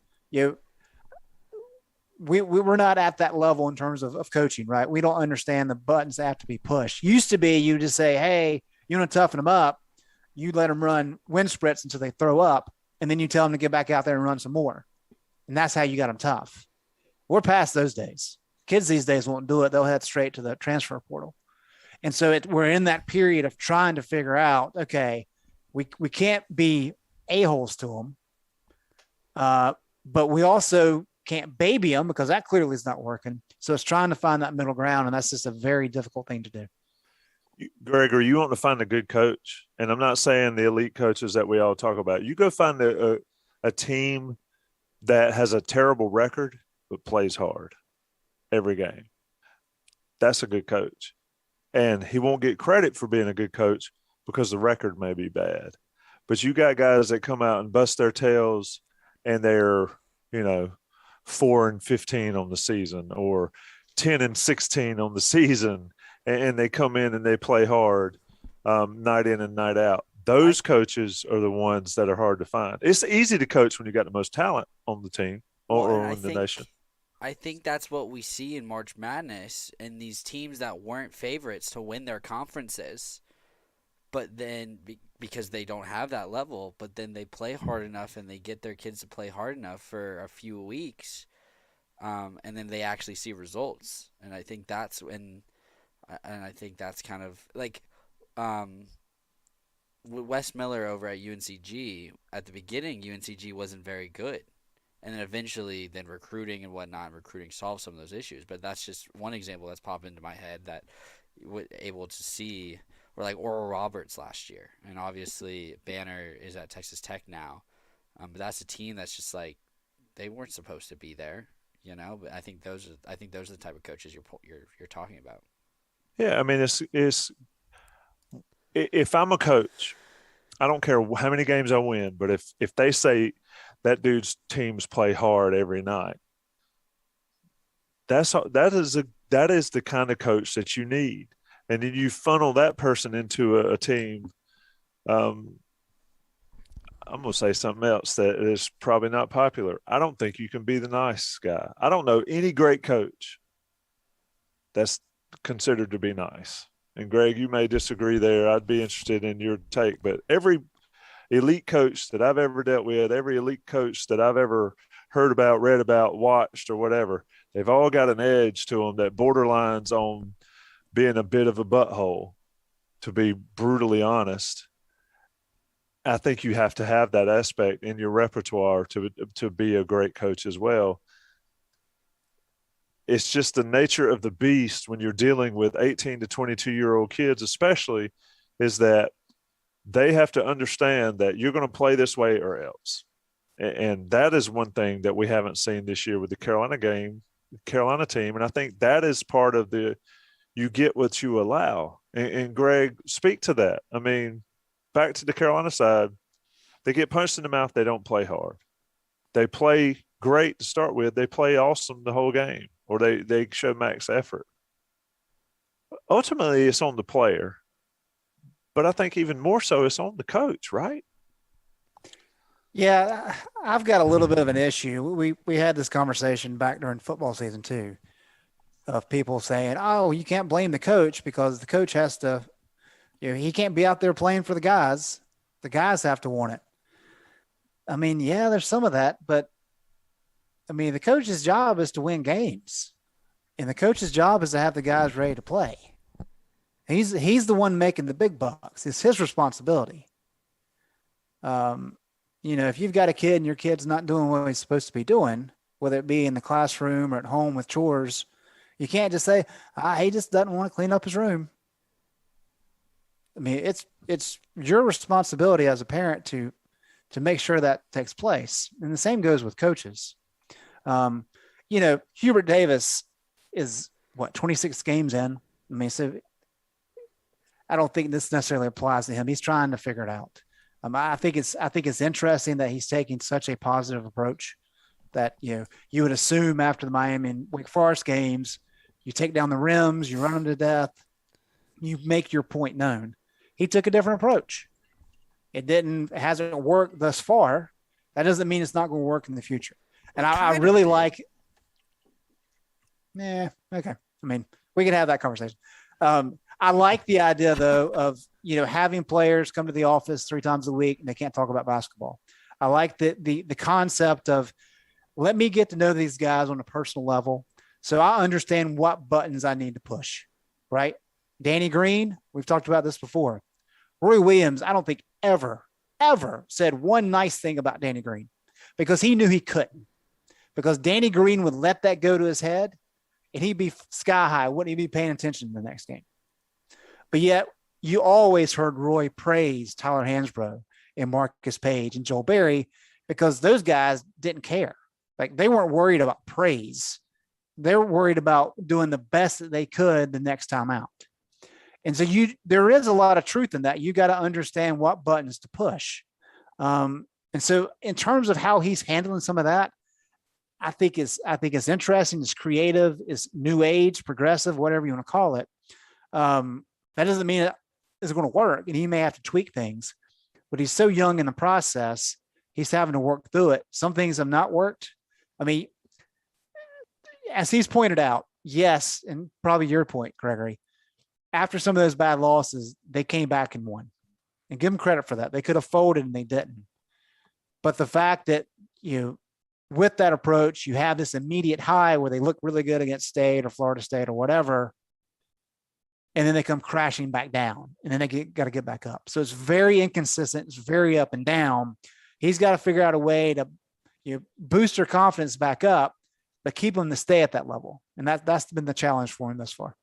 We're not at that level in terms of coaching, right? We don't understand the buttons that have to be pushed. Used to be you just say, hey, you want to toughen them up. You let them run wind sprints until they throw up, and then you tell them to get back out there and run some more. And that's how you got them tough. We're past those days. Kids these days won't do it. They'll head straight to the transfer portal. And so we're in that period of trying to figure out, okay, we can't be a-holes to them, but we also can't baby them because that clearly is not working. So it's trying to find that middle ground, and that's just a very difficult thing to do. Gregory, you want to find a good coach, and I'm not saying the elite coaches that we all talk about. You go find a team that has a terrible record but plays hard every game. That's a good coach. And he won't get credit for being a good coach because the record may be bad. But you got guys that come out and bust their tails and they're, 4-15 on the season or 10-16 on the season, and they come in and they play hard night in and night out. Those coaches are the ones that are hard to find. It's easy to coach when you got the most talent on the team or on the nation. I think that's what we see in March Madness, and these teams that weren't favorites to win their conferences, but then because they don't have that level, but then they play hard enough and they get their kids to play hard enough for a few weeks, and then they actually see results. And I think that's kind of like Wes Miller over at UNCG. At the beginning, UNCG wasn't very good. And then eventually, then recruiting and whatnot, recruiting solved some of those issues. But that's just one example that's popped into my head that was able to see, or like Oral Roberts last year. And obviously, Banner is at Texas Tech now. But that's a team that's just like, they weren't supposed to be there, you know. But I think those are the type of coaches you're talking about. Yeah, I mean, it's if I'm a coach, I don't care how many games I win, but if they say that dude's teams play hard every night, that is the kind of coach that you need, and then you funnel that person into a team. I'm going to say something else that is probably not popular. I don't think you can be the nice guy. I don't know any great coach that's considered to be nice. And Greg, you may disagree there. I'd be interested in your take, but every elite coach that I've ever dealt with, every elite coach that I've ever heard about, read about, watched, or whatever, they've all got an edge to them that borderlines on being a bit of a butthole, to be brutally honest. I think you have to have that aspect in your repertoire to be a great coach as well. It's just the nature of the beast when you're dealing with 18 to 22-year-old kids, especially, is that they have to understand that you're going to play this way or else. And that is one thing that we haven't seen this year with the Carolina team. And I think that is part of you get what you allow. And Greg, speak to that. I mean, back to the Carolina side, they get punched in the mouth. They don't play hard. They play great to start with. They play awesome the whole game, or they show max effort. Ultimately, it's on the player. But I think even more so, it's on the coach, right? Yeah, I've got a little bit of an issue. We had this conversation back during football season too, of people saying, "Oh, you can't blame the coach because the coach has to, he can't be out there playing for the guys. The guys have to want it." I mean, yeah, there's some of that, but I mean, the coach's job is to win games, and the coach's job is to have the guys ready to play. He's the one making the big bucks. It's his responsibility. If you've got a kid and your kid's not doing what he's supposed to be doing, whether it be in the classroom or at home with chores, you can't just say, he just doesn't want to clean up his room. I mean, it's your responsibility as a parent to make sure that takes place. And the same goes with coaches. Hubert Davis is 26 games in. I mean, so I don't think this necessarily applies to him. He's trying to figure it out. I think it's interesting that he's taking such a positive approach that, you would assume after the Miami and Wake Forest games, you take down the rims, you run them to death, you make your point known. He took a different approach. It hasn't worked thus far. That doesn't mean it's not going to work in the future. And I really like, okay. I mean, we can have that conversation. I like the idea, though, of, having players come to the office 3 times a week and they can't talk about basketball. I like the concept of, let me get to know these guys on a personal level so I understand what buttons I need to push, right? Danny Green, we've talked about this before. Roy Williams, I don't think ever said one nice thing about Danny Green because he knew he couldn't. Because Danny Green would let that go to his head and he'd be sky high. Wouldn't he be paying attention to the next game? But yet you always heard Roy praise Tyler Hansbrough and Marcus Page and Joel Berry because those guys didn't care. Like, they weren't worried about praise. They were worried about doing the best that they could the next time out. And so there is a lot of truth in that. You got to understand what buttons to push. And so in terms of how he's handling some of that, I think it's interesting. It's creative. It's new age, progressive, whatever you want to call it. That doesn't mean it's going to work, and he may have to tweak things, but he's so young in the process. He's having to work through it. Some things have not worked. I mean, as he's pointed out, yes, and probably your point, Gregory, after some of those bad losses, they came back and won. And give them credit for that. They could have folded and they didn't. But the fact that, with that approach, you have this immediate high where they look really good against State or Florida State or whatever, and then they come crashing back down, and then they got to get back up. So it's very inconsistent. It's very up and down. He's got to figure out a way to boost their confidence back up, but keep them to stay at that level. And that's been the challenge for him thus far.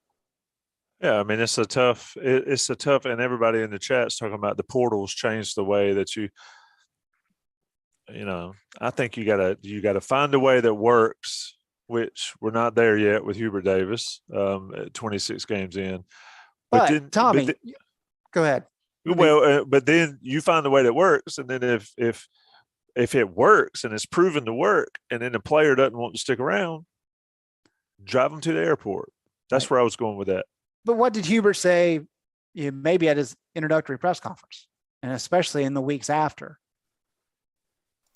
Yeah, I mean, it's a tough, and everybody in the chat's talking about the portals changed the way that I think you gotta find a way that works, which we're not there yet with Hubert Davis, at 26 games in. But then, Tommy, go ahead. Well, but then you find a way that works, and then if it works and it's proven to work, and then the player doesn't want to stick around, drive them to the airport. That's where I was going with that. But what did Hubert say, maybe at his introductory press conference, and especially in the weeks after?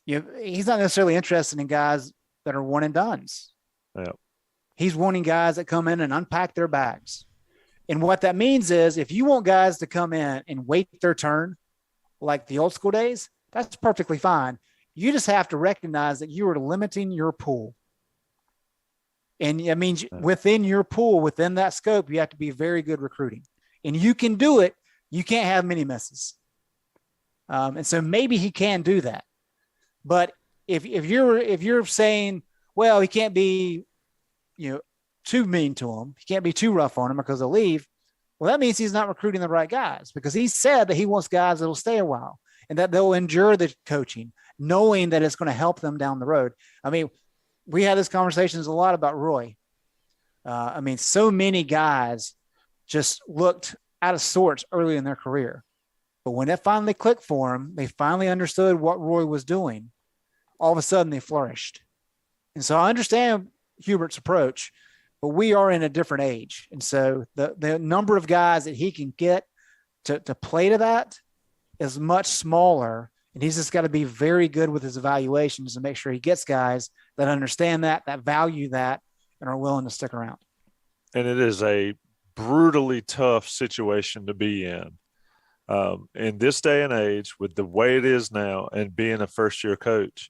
He's not necessarily interested in guys that are one and dones. Yeah. He's wanting guys that come in and unpack their bags. And what that means is if you want guys to come in and wait their turn, like the old school days, that's perfectly fine. You just have to recognize that you are limiting your pool. And I mean, within your pool, within that scope, you have to be very good recruiting. And you can do it. You can't have many misses. And so maybe he can do that. But if you're saying, well, he can't be, too mean to him, he can't be too rough on him because they'll leave. Well, that means he's not recruiting the right guys, because he said that he wants guys that'll stay a while and that they'll endure the coaching, knowing that it's going to help them down the road. I mean, we had this conversations a lot about Roy. So many guys just looked out of sorts early in their career. But when it finally clicked for them, they finally understood what Roy was doing. All of a sudden, they flourished. And so I understand Hubert's approach, but we are in a different age. And so the number of guys that he can get to play to that is much smaller. And he's just got to be very good with his evaluations to make sure he gets guys that understand that value that, and are willing to stick around. And it is a brutally tough situation to be in this day and age, with the way it is now and being a first-year coach.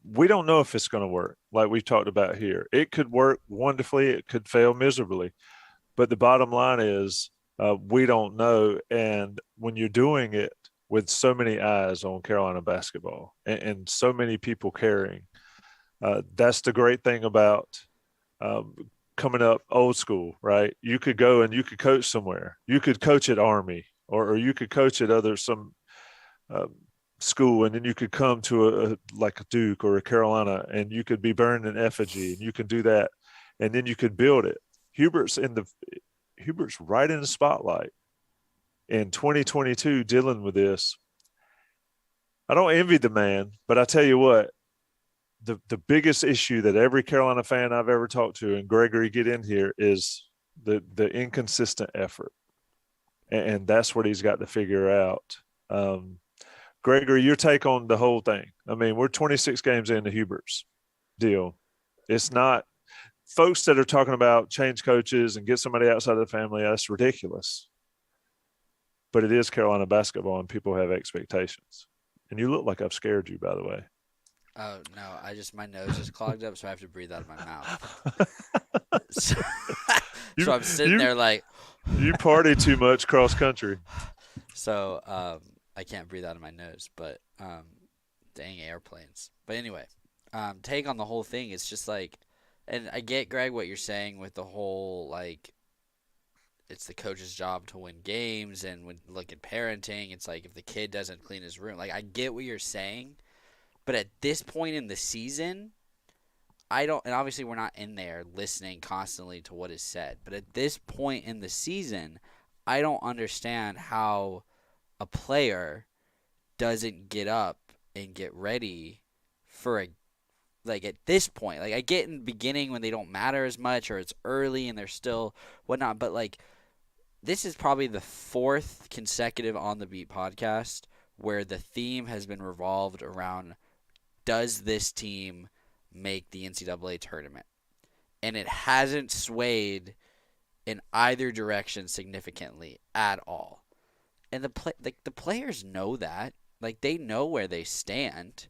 We don't know if it's going to work, like we've talked about here. It could work wonderfully. It could fail miserably. But the bottom line is we don't know. And when you're doing it with so many eyes on Carolina basketball and so many people caring, that's the great thing about coming up old school, right? You could go and you could coach somewhere. You could coach at Army, or you could coach at some school, and then you could come to like a Duke or a Carolina, and you could be burned in effigy, and you can do that, and then you could build it. Hubert's right in the spotlight in 2022 dealing with this. I don't envy the man, but I tell you what, the biggest issue that every Carolina fan I've ever talked to, and Gregory get in here, is the inconsistent effort. And that's what he's got to figure out. Gregory, your take on the whole thing. I mean, we're 26 games into Hubert's deal. It's not – folks that are talking about change coaches and get somebody outside of the family, that's ridiculous. But it is Carolina basketball, and people have expectations. And you look like I've scared you, by the way. Oh, no, my nose is clogged up, so I have to breathe out of my mouth. So I'm sitting there like – you party too much cross country. So I can't breathe out of my nose, but dang airplanes. But anyway, take on the whole thing. It's just like, and I get, Greg, what you're saying with the whole, like, it's the coach's job to win games, and when look at parenting, it's like if the kid doesn't clean his room. Like, I get what you're saying, but at this point in the season, I don't, and obviously we're not in there listening constantly to what is said, but at this point in the season, I don't understand how a player doesn't get up and get ready for like at this point. Like, I get in the beginning when they don't matter as much, or it's early and they're still whatnot, but like, this is probably the fourth consecutive On the Beat podcast where the theme has been revolved around, does this team make the NCAA tournament? and it hasn't swayed in either direction significantly at all. And the players know that. Like, they know where they stand.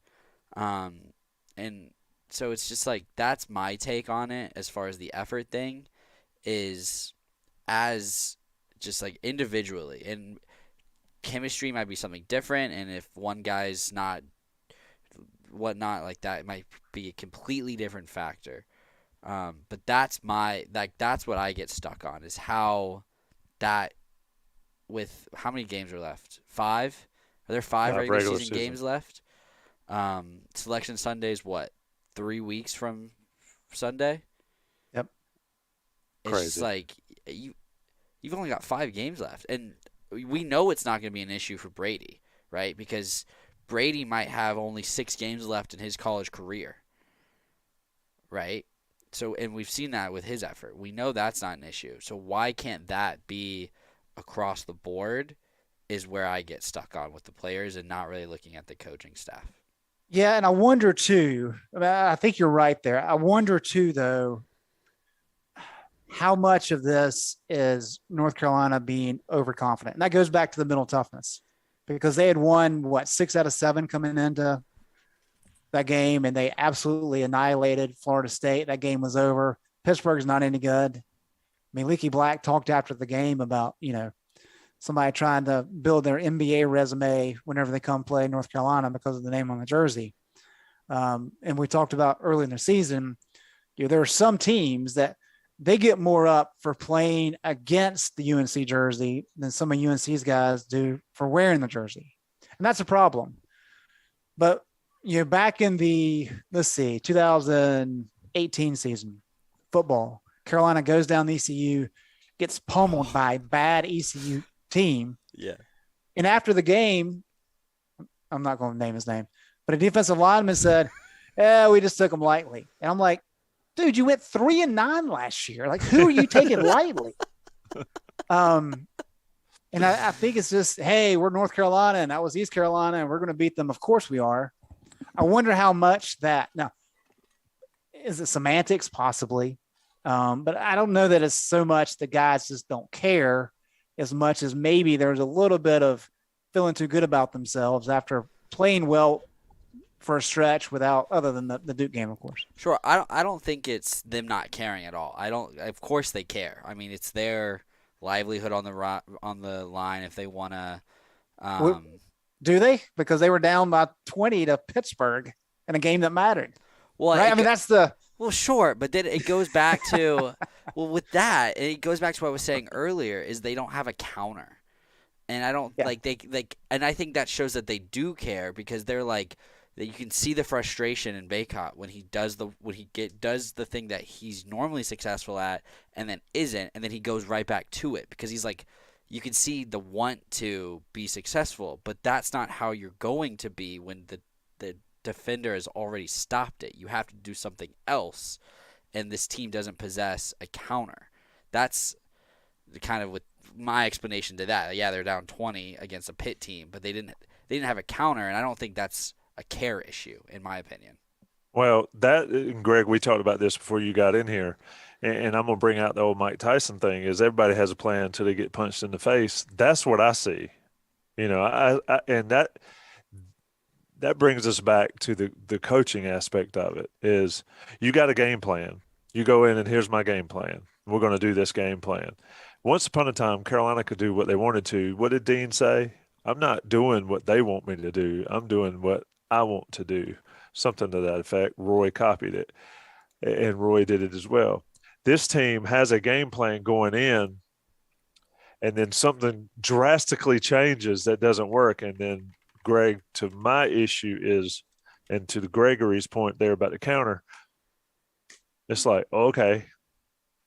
And so it's just like, that's my take on it as far as the effort thing is, as just like individually. And chemistry might be something different, and if one guy's not whatnot, like that, it might be a completely different factor. But that's what I get stuck on, is how that, with how many games are left? 5? Are there 5 regular season games left? Selection Sunday's what? 3 weeks from Sunday? Yep. It's Crazy. just like you've only got 5 games left, and we know it's not going to be an issue for Brady, right? Because Brady might have only 6 games left in his college career, right? So, and we've seen that with his effort. We know that's not an issue. So why can't that be across the board is where I get stuck on with the players, and not really looking at the coaching staff. Yeah, and I wonder too, I think you're right there. I wonder too, though, how much of this is North Carolina being overconfident. And that goes back to the mental toughness, because they had won, 6 out of 7 coming into that game, and they absolutely annihilated Florida State. That game was over. Pittsburgh's not any good. I mean, Leaky Black talked after the game about, somebody trying to build their NBA resume whenever they come play North Carolina because of the name on the jersey. And we talked about early in the season, there are some teams that they get more up for playing against the UNC jersey than some of UNC's guys do for wearing the jersey. And that's a problem. But, back in the, 2018 season, football, Carolina goes down the ECU, gets pummeled by a bad ECU team. Yeah. And after the game, I'm not going to name his name, but a defensive lineman said, we just took them lightly. And I'm like, dude, you went 3-9 last year. Like, who are you taking lightly? And I think it's just, hey, we're North Carolina and that was East Carolina and we're going to beat them. Of course we are. I wonder how much that now is it semantics, possibly. But I don't know that it's so much the guys just don't care as much as maybe there's a little bit of feeling too good about themselves after playing well for a stretch without, other than the Duke game, of course. Sure. I don't think it's them not caring at all. Of course they care. I mean, it's their livelihood on the line if they want to. Do they? Because they were down by 20 to Pittsburgh in a game that mattered. Well, right? that's the. Well, sure, but then it goes back to with that, it goes back to what I was saying earlier, is they don't have a counter. And I don't and I think that shows that they do care, because they're like, that you can see the frustration in Bacot when he does the thing that he's normally successful at and then isn't, and then he goes right back to it, because he's like, you can see the want to be successful, but that's not how you're going to be when the defender has already stopped it. You have to do something else, and this team doesn't possess a counter. That's kind of with my explanation to that. Yeah, they're down 20 against a Pitt team, but they didn't have a counter, and I don't think that's a care issue, in my opinion. Well, and Greg, we talked about this before you got in here, and I'm going to bring out the old Mike Tyson thing, is everybody has a plan until they get punched in the face. That's what I see. And that brings us back to the coaching aspect of it, is you got a game plan. You go in and here's my game plan. We're going to do this game plan. Once upon a time, Carolina could do what they wanted to. What did Dean say? I'm not doing what they want me to do. I'm doing what I want to do. Something to that effect. Roy copied it, and Roy did it as well. This team has a game plan going in, and then something drastically changes that doesn't work, and then Greg, to my issue is, and to the Gregory's point there about the counter, it's like, okay,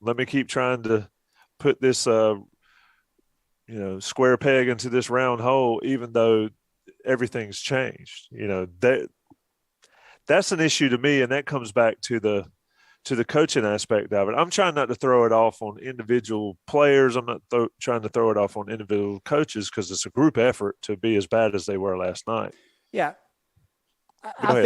let me keep trying to put this, square peg into this round hole, even though everything's changed. That's an issue to me, and that comes back to the coaching aspect of it. I'm trying not to throw it off on individual players. I'm not trying to throw it off on individual coaches, because it's a group effort to be as bad as they were last night. Yeah. I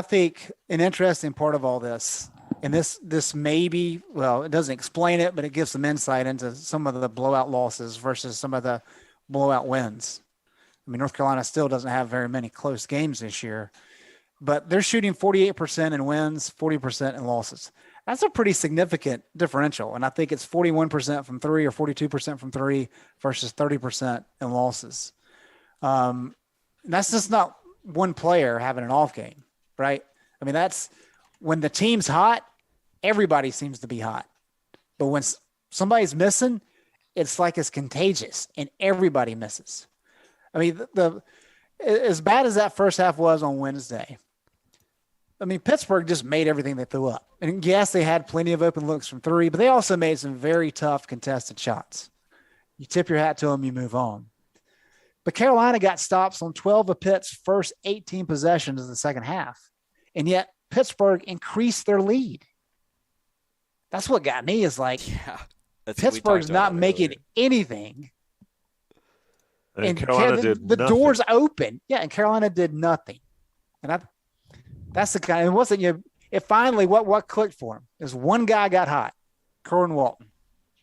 think an interesting part of all this And this maybe, well, it doesn't explain it, but it gives some insight into some of the blowout losses versus some of the blowout wins. I mean, North Carolina still doesn't have very many close games this year, but they're shooting 48% in wins, 40% in losses. That's a pretty significant differential. And I think it's 41% from three or 42% from three versus 30% in losses. That's just not one player having an off game, right? I mean, that's when the team's hot, everybody seems to be hot. But when somebody's missing, it's like it's contagious and everybody misses. I mean, as bad as that first half was on Wednesday, I mean, Pittsburgh just made everything they threw up. And yes, they had plenty of open looks from three, but they also made some very tough contested shots. You tip your hat to them, you move on. But Carolina got stops on 12 of Pitt's first 18 possessions of the second half. And yet Pittsburgh increased their lead. That's what got me is like, Pittsburgh's not making anything. And Carolina did the nothing. doors open. Yeah, and Carolina did nothing. And that's the kind. It wasn't you. It finally what clicked for him is one guy got hot, Kerwin Walton,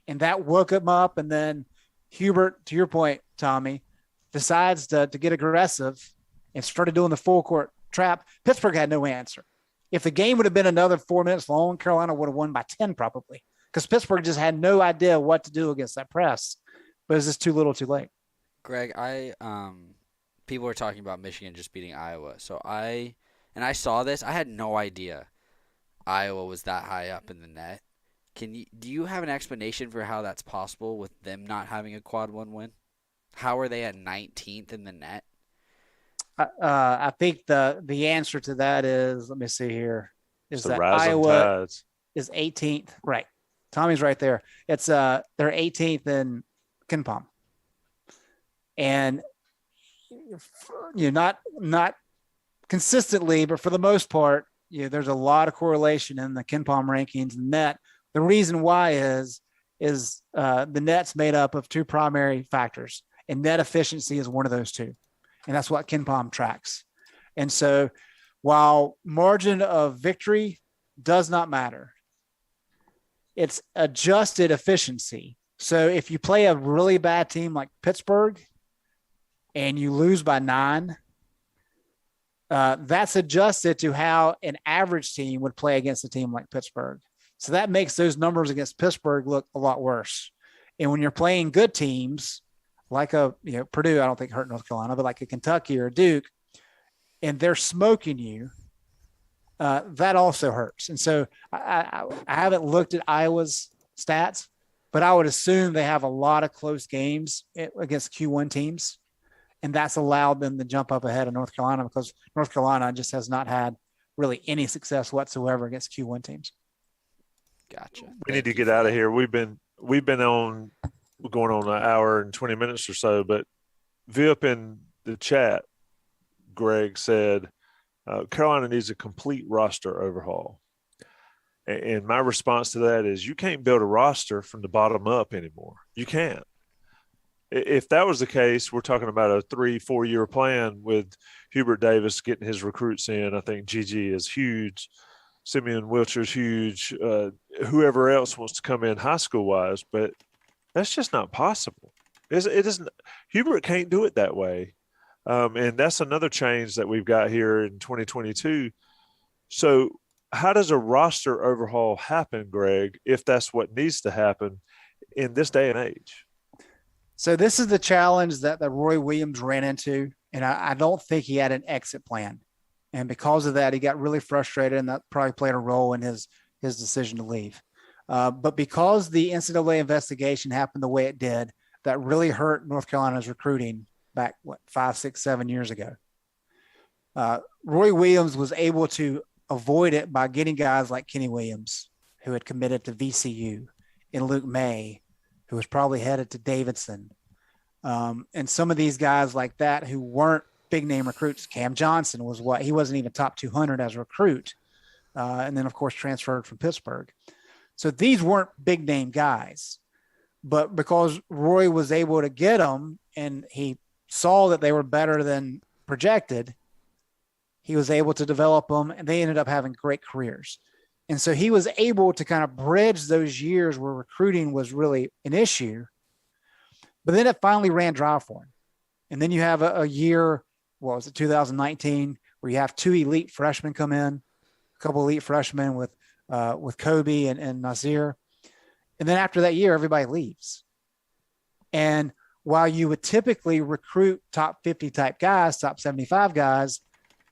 and that woke him up. And then Hubert, to your point, Tommy, decides to get aggressive and started doing the full court trap. Pittsburgh had no answer. If the game would have been another 4 minutes long, Carolina would have won by 10 probably, because Pittsburgh just had no idea what to do against that press. But it was just too little, too late. Greg, people were talking about Michigan just beating Iowa. So I saw this. I had no idea Iowa was that high up in the net. Do you have an explanation for how that's possible with them not having a quad one win? How are they at 19th in the net? I think the answer to that is, let me see here, is that Iowa is 18th. Right. Tommy's right there. It's they're 18th in KenPom. And not consistently, but for the most part, there's a lot of correlation in the KenPom rankings and net. The reason why is the net's made up of two primary factors, and net efficiency is one of those two. And that's what KenPom tracks. And so while margin of victory does not matter, it's adjusted efficiency. So if you play a really bad team like Pittsburgh and you lose by 9, that's adjusted to how an average team would play against a team like Pittsburgh. So that makes those numbers against Pittsburgh look a lot worse. And when you're playing good teams, like Purdue, I don't think hurt North Carolina, but like a Kentucky or a Duke, and they're smoking you, that also hurts. And so I haven't looked at Iowa's stats, but I would assume they have a lot of close games against Q1 teams, and that's allowed them to jump up ahead of North Carolina because North Carolina just has not had really any success whatsoever against Q1 teams. Gotcha. We need to get out of here. We've been on going on an hour and 20 minutes or so, but Vip in the chat, Greg said, Carolina needs a complete roster overhaul. And my response to that is you can't build a roster from the bottom up anymore. You can't. If that was the case, we're talking about a 3-4 year plan with Hubert Davis getting his recruits in. I think GG is huge. Simeon Wilcher's huge. Whoever else wants to come in high school wise, but that's just not possible. It isn't. Hubert can't do it that way. And that's another change that we've got here in 2022. So how does a roster overhaul happen, Greg, if that's what needs to happen in this day and age? So this is the challenge that Roy Williams ran into, and I don't think he had an exit plan. And because of that, he got really frustrated, and that probably played a role in his decision to leave. But because the NCAA investigation happened the way it did, that really hurt North Carolina's recruiting back, 5, 6, 7 years ago. Roy Williams was able to avoid it by getting guys like Kenny Williams, who had committed to VCU, and Luke May, who was probably headed to Davidson. And some of these guys like that who weren't big name recruits. Cam Johnson he wasn't even top 200 as a recruit. And then of course transferred from Pittsburgh. So these weren't big name guys, but because Roy was able to get them and he saw that they were better than projected, he was able to develop them and they ended up having great careers. And so he was able to kind of bridge those years where recruiting was really an issue. But then it finally ran dry for him. And then you have a year, what was it, 2019, where you have 2 elite freshmen come in, a couple elite freshmen with Kobe and Nasir. And then after that year, everybody leaves. And while you would typically recruit top 50 type guys, top 75 guys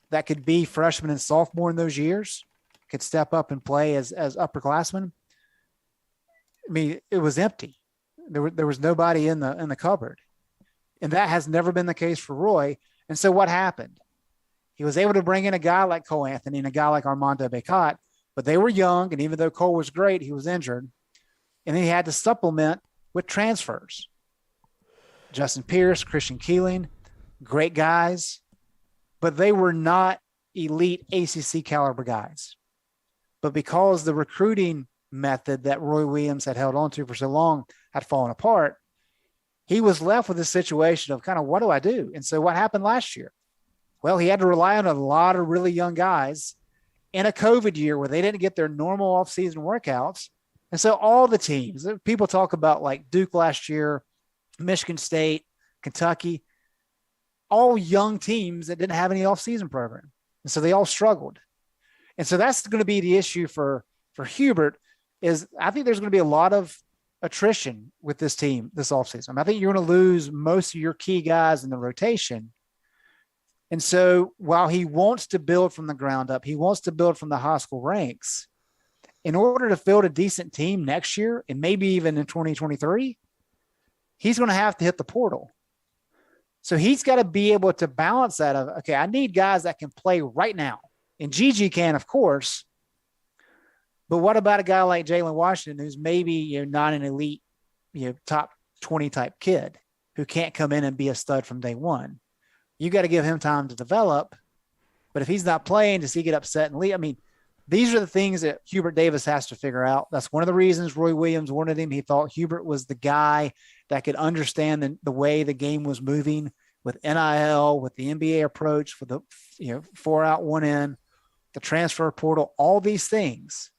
that could be freshmen and sophomore in those years, could step up and play as upperclassmen, I mean, it was empty. There was nobody in the cupboard. And that has never been the case for Roy. And so what happened? He was able to bring in a guy like Cole Anthony and a guy like Armando Bacot, but they were young. And even though Cole was great, he was injured. And then he had to supplement with transfers. Justin Pierce, Christian Keeling, great guys, but they were not elite ACC caliber guys. But because the recruiting method that Roy Williams had held on to for so long had fallen apart, he was left with a situation of kind of, what do I do? And so what happened last year? Well, he had to rely on a lot of really young guys in a COVID year where they didn't get their normal offseason workouts. And so all the teams, people talk about like Duke last year, Michigan State, Kentucky, all young teams that didn't have any offseason program. And so they all struggled. And so that's going to be the issue for Hubert is I think there's going to be a lot of attrition with this team this offseason. I mean, I think you're going to lose most of your key guys in the rotation. And so while he wants to build from the ground up, he wants to build from the high school ranks, in order to field a decent team next year and maybe even in 2023, he's going to have to hit the portal. So he's got to be able to balance that of, okay, I need guys that can play right now. And Gigi can, of course. But what about a guy like Jalen Washington, who's maybe not an elite, top 20 type kid who can't come in and be a stud from day one? You got to give him time to develop. But if he's not playing, does he get upset and leave? I mean, these are the things that Hubert Davis has to figure out. That's one of the reasons Roy Williams wanted him. He thought Hubert was the guy that could understand the way the game was moving with NIL, with the NBA approach, with the 4 out, 1 in, the transfer portal, all these things.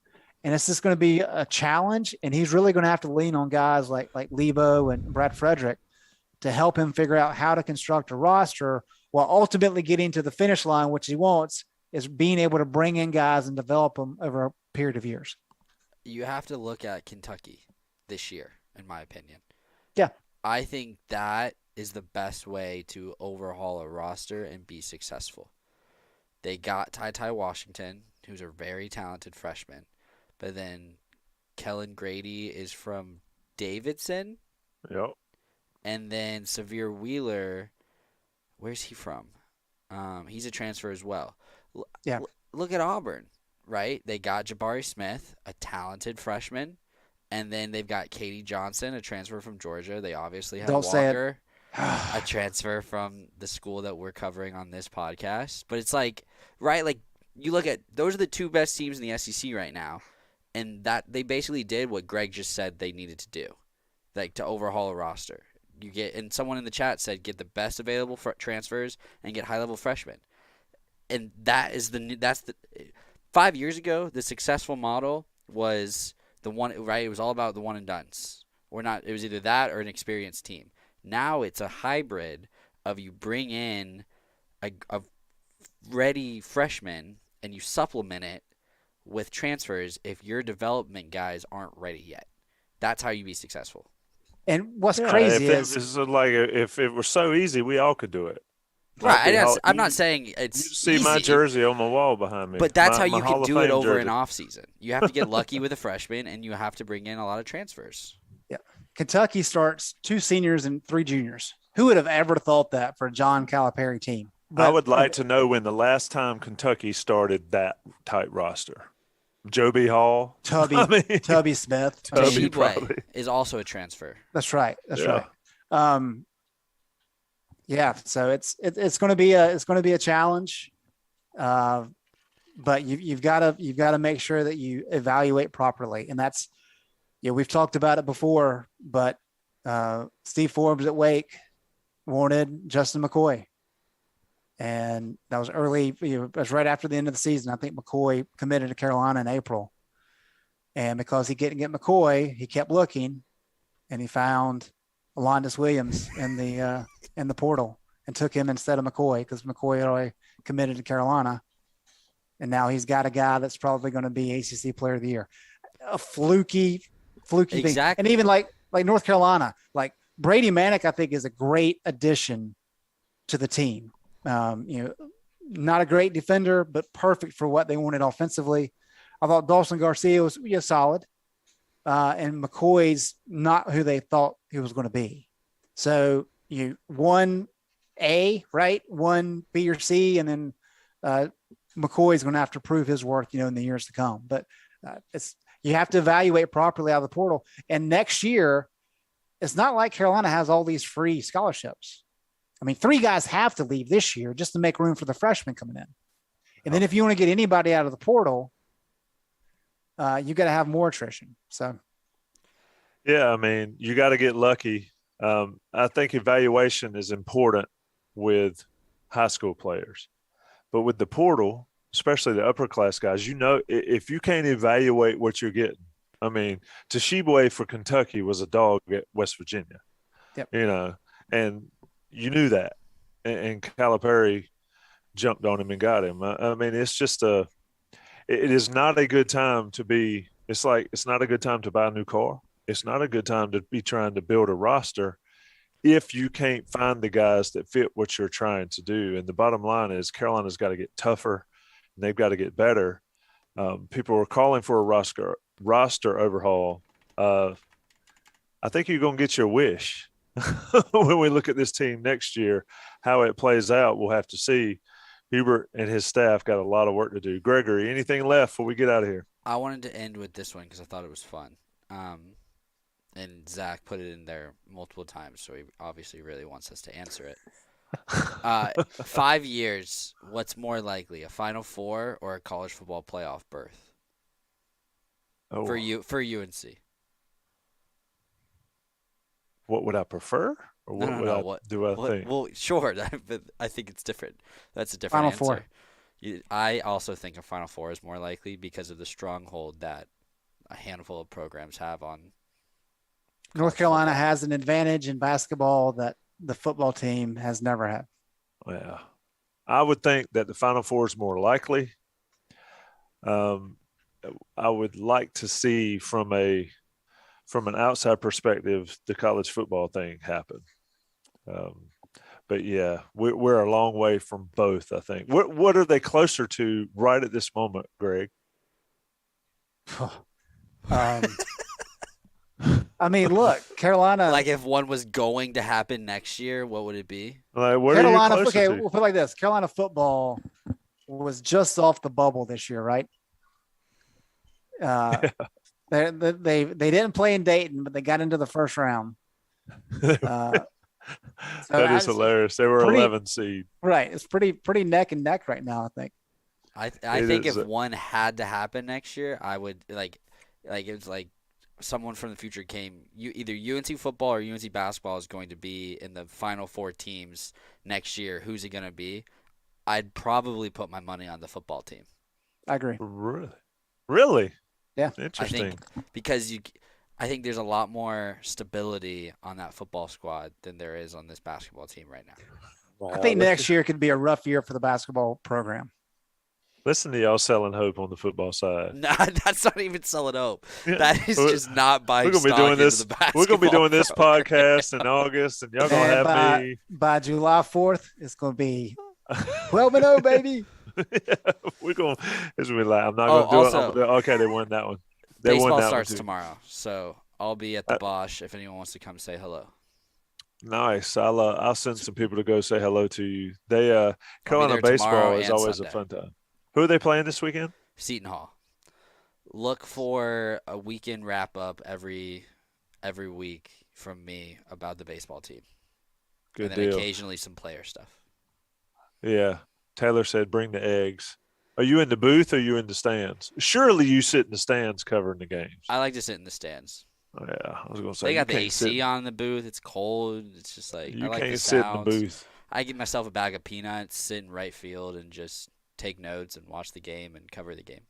And it's just going to be a challenge. And he's really going to have to lean on guys like Lebo and Brad Frederick to help him figure out how to construct a roster while ultimately getting to the finish line, which he wants, is being able to bring in guys and develop them over a period of years. You have to look at Kentucky this year, in my opinion. Yeah. I think that is the best way to overhaul a roster and be successful. They got Ty Washington, who's a very talented freshman, but then Kellen Grady is from Davidson. Yep. And then Severe Wheeler, where's he from? He's a transfer as well. Yeah. Look at Auburn, right? They got Jabari Smith, a talented freshman, and then they've got Katie Johnson, a transfer from Georgia. They obviously have Walker, a transfer from the school that we're covering on this podcast. But it's like, right, like you look at those are the 2 best teams in the SEC right now, and that they basically did what Greg just said they needed to do, like to overhaul a roster. You get, and someone in the chat said, get the best available transfers and get high-level freshmen. And that's the 5 years ago, the successful model was the one, right? It was all about the one and dones. Or not, it was either that or an experienced team. Now it's a hybrid of you bring in a ready freshman and you supplement it with transfers if your development guys aren't ready yet. That's how you be successful. And what's crazy is like if it were so easy, we all could do it. Right. I'm not saying it's you see easy, my jersey on my wall behind me. But that's how my you Hall can of do it Fame over jersey. an off season. You have to get lucky with a freshman, and you have to bring in a lot of transfers. Yeah. Kentucky starts 2 seniors and 3 juniors. Who would have ever thought that for a John Calipari team? But I would like to know when the last time Kentucky started that type roster. Joby Hall, Tubby Smith. Tubby Sheboy is also a transfer. That's right. Yeah. So it's going to be a challenge, but you've got to make sure that you evaluate properly, and that's we've talked about it before, but Steve Forbes at Wake wanted Justin McCoy, and that was early. It was right after the end of the season. I think McCoy committed to Carolina in April, And because he couldn't get McCoy, he kept looking, and he found Alondis Williams in the portal and took him instead of McCoy because McCoy had already committed to Carolina. And now he's got a guy that's probably going to be ACC Player of the Year. A fluky thing. And even like North Carolina, like Brady Manick, I think is a great addition to the team. Not a great defender, but perfect for what they wanted offensively. I thought Dawson Garcia was solid. And McCoy's not who they thought he was going to be. So one A, right? One B or C, and then McCoy's going to have to prove his worth, in the years to come. But you have to evaluate properly out of the portal. And next year, it's not like Carolina has all these free scholarships. I mean, 3 guys have to leave this year just to make room for the freshmen coming in. And then if you want to get anybody out of the portal, you got to have more attrition. So, yeah, I mean, you got to get lucky. I think evaluation is important with high school players, but with the portal, especially the upper class guys, if you can't evaluate what you're getting, I mean, Toshibwe for Kentucky was a dog at West Virginia, and you knew that, and Calipari jumped on him and got him. I mean, it's just it is not a good time to be. It's not a good time to buy a new car. It's not a good time to be trying to build a roster if you can't find the guys that fit what you're trying to do. And the bottom line is Carolina's got to get tougher and they've got to get better. People were calling for a roster overhaul. I think you're going to get your wish when we look at this team next year. How it plays out, we'll have to see. Hubert and his staff got a lot of work to do. Gregory, anything left before we get out of here? I wanted to end with this one because I thought it was fun. And Zach put it in there multiple times, so he obviously really wants us to answer it. 5 years, what's more likely, a Final Four or a college football playoff berth? Oh. For UNC. What would I prefer? Or what do I think? Well, sure, but I think it's different. That's a different Final answer. Four. I also think a Final Four is more likely because of the stronghold that a handful of programs have on. North Carolina has an advantage in basketball that the football team has never had. Yeah. I would think that the Final Four is more likely. I would like to see from an outside perspective the college football thing happen. But yeah, we're a long way from both, I think. What are they closer to right at this moment, Greg? I mean, look, Carolina. Like if one was going to happen next year, what would it be? Like, what Carolina. are you Okay, to? we'll put it like this: Carolina football was just off the bubble this year, right? They didn't play in Dayton, but they got into the first round. That is hilarious. They were 11 seed. Right. It's pretty neck and neck right now, I think. I think if one had to happen next year, I would like it's like someone from the future came. Either UNC football or UNC basketball is going to be in the Final Four teams next year. Who's it going to be? I'd probably put my money on the football team. I agree. Really? Yeah. Interesting. I think there's a lot more stability on that football squad than there is on this basketball team right now. Wow, I think next year could be a rough year for the basketball program. Listen to y'all selling hope on the football side. Nah, that's not even selling hope. Yeah. That is just not buying stock into the basketball. We're going to be doing this podcast in August, and y'all going to have me. By July 4th, it's going to be 12-0, baby. Yeah, we're going to – it's going to be like, I'm not going to do it. Okay, they won that one. Baseball starts tomorrow, so I'll be at the Bosch if anyone wants to come say hello. Nice. I'll send some people to go say hello to you. Carolina baseball is always Sunday. A fun time. Who are they playing this weekend? Seton Hall. Look for a weekend wrap up every week from me about the baseball team. Good and then deal. Occasionally some player stuff. Yeah. Taylor said bring the eggs. Are you in the booth or are you in the stands? Surely you sit in the stands covering the games. I like to sit in the stands. Oh, yeah, I was going to say. They got the AC on in the booth. It's cold. It's just like you I like can't the sit sounds. in the booth. I get myself a bag of peanuts, sit in right field, and just take notes and watch the game and cover the game.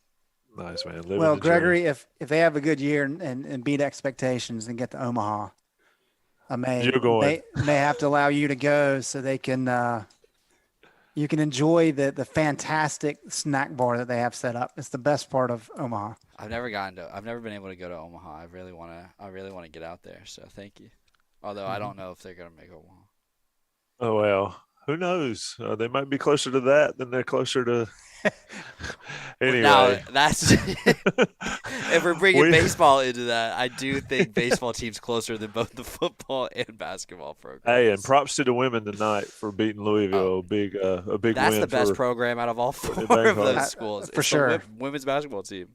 Nice, man. Living Well, the dream. Gregory, if they have a good year and beat expectations and get to Omaha, I You're going. may have to allow you to go so they can you can enjoy the fantastic snack bar that they have set up. It's the best part of Omaha. I've never been able to go to Omaha. I really want to get out there. So thank you. Although I don't know if they're gonna make Omaha. Oh, well, who knows? They might be closer to that than they're closer to. Anyway. Now that's if we're bringing baseball into that, I do think baseball team's closer than both the football and basketball programs. Hey, and props to the women tonight for beating Louisville. A big That's win. the best program out of all four of those schools. For sure. Women's basketball team.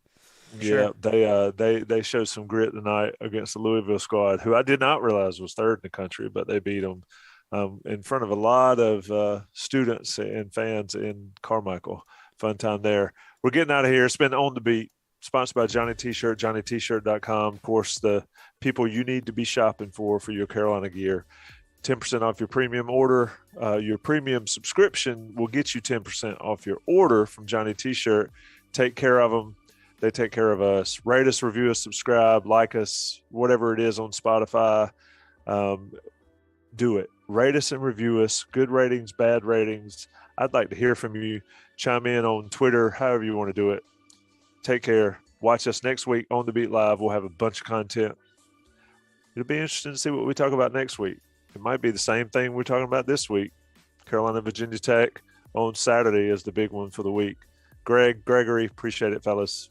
Yeah, they showed some grit tonight against the Louisville squad, who I did not realize was third in the country, but they beat them in front of a lot of students and fans in Carmichael. Fun time there. We're getting out of here. It's been On the Beat, sponsored by Johnny T-Shirt, JohnnyT-Shirt.com. Of course, the people you need to be shopping for your Carolina gear. 10% off your premium order. Your premium subscription will get you 10% off your order from Johnny T-Shirt. Take care of them. They take care of us. Rate us, review us, subscribe, like us, whatever it is on Spotify. Do it. Rate us and review us. Good ratings, bad ratings. I'd like to hear from you. Chime in on Twitter, however you want to do it. Take care. Watch us next week on The Beat Live. We'll have a bunch of content. It'll be interesting to see what we talk about next week. It might be the same thing we're talking about this week. Carolina, Virginia Tech on Saturday is the big one for the week. Gregory, appreciate it, fellas.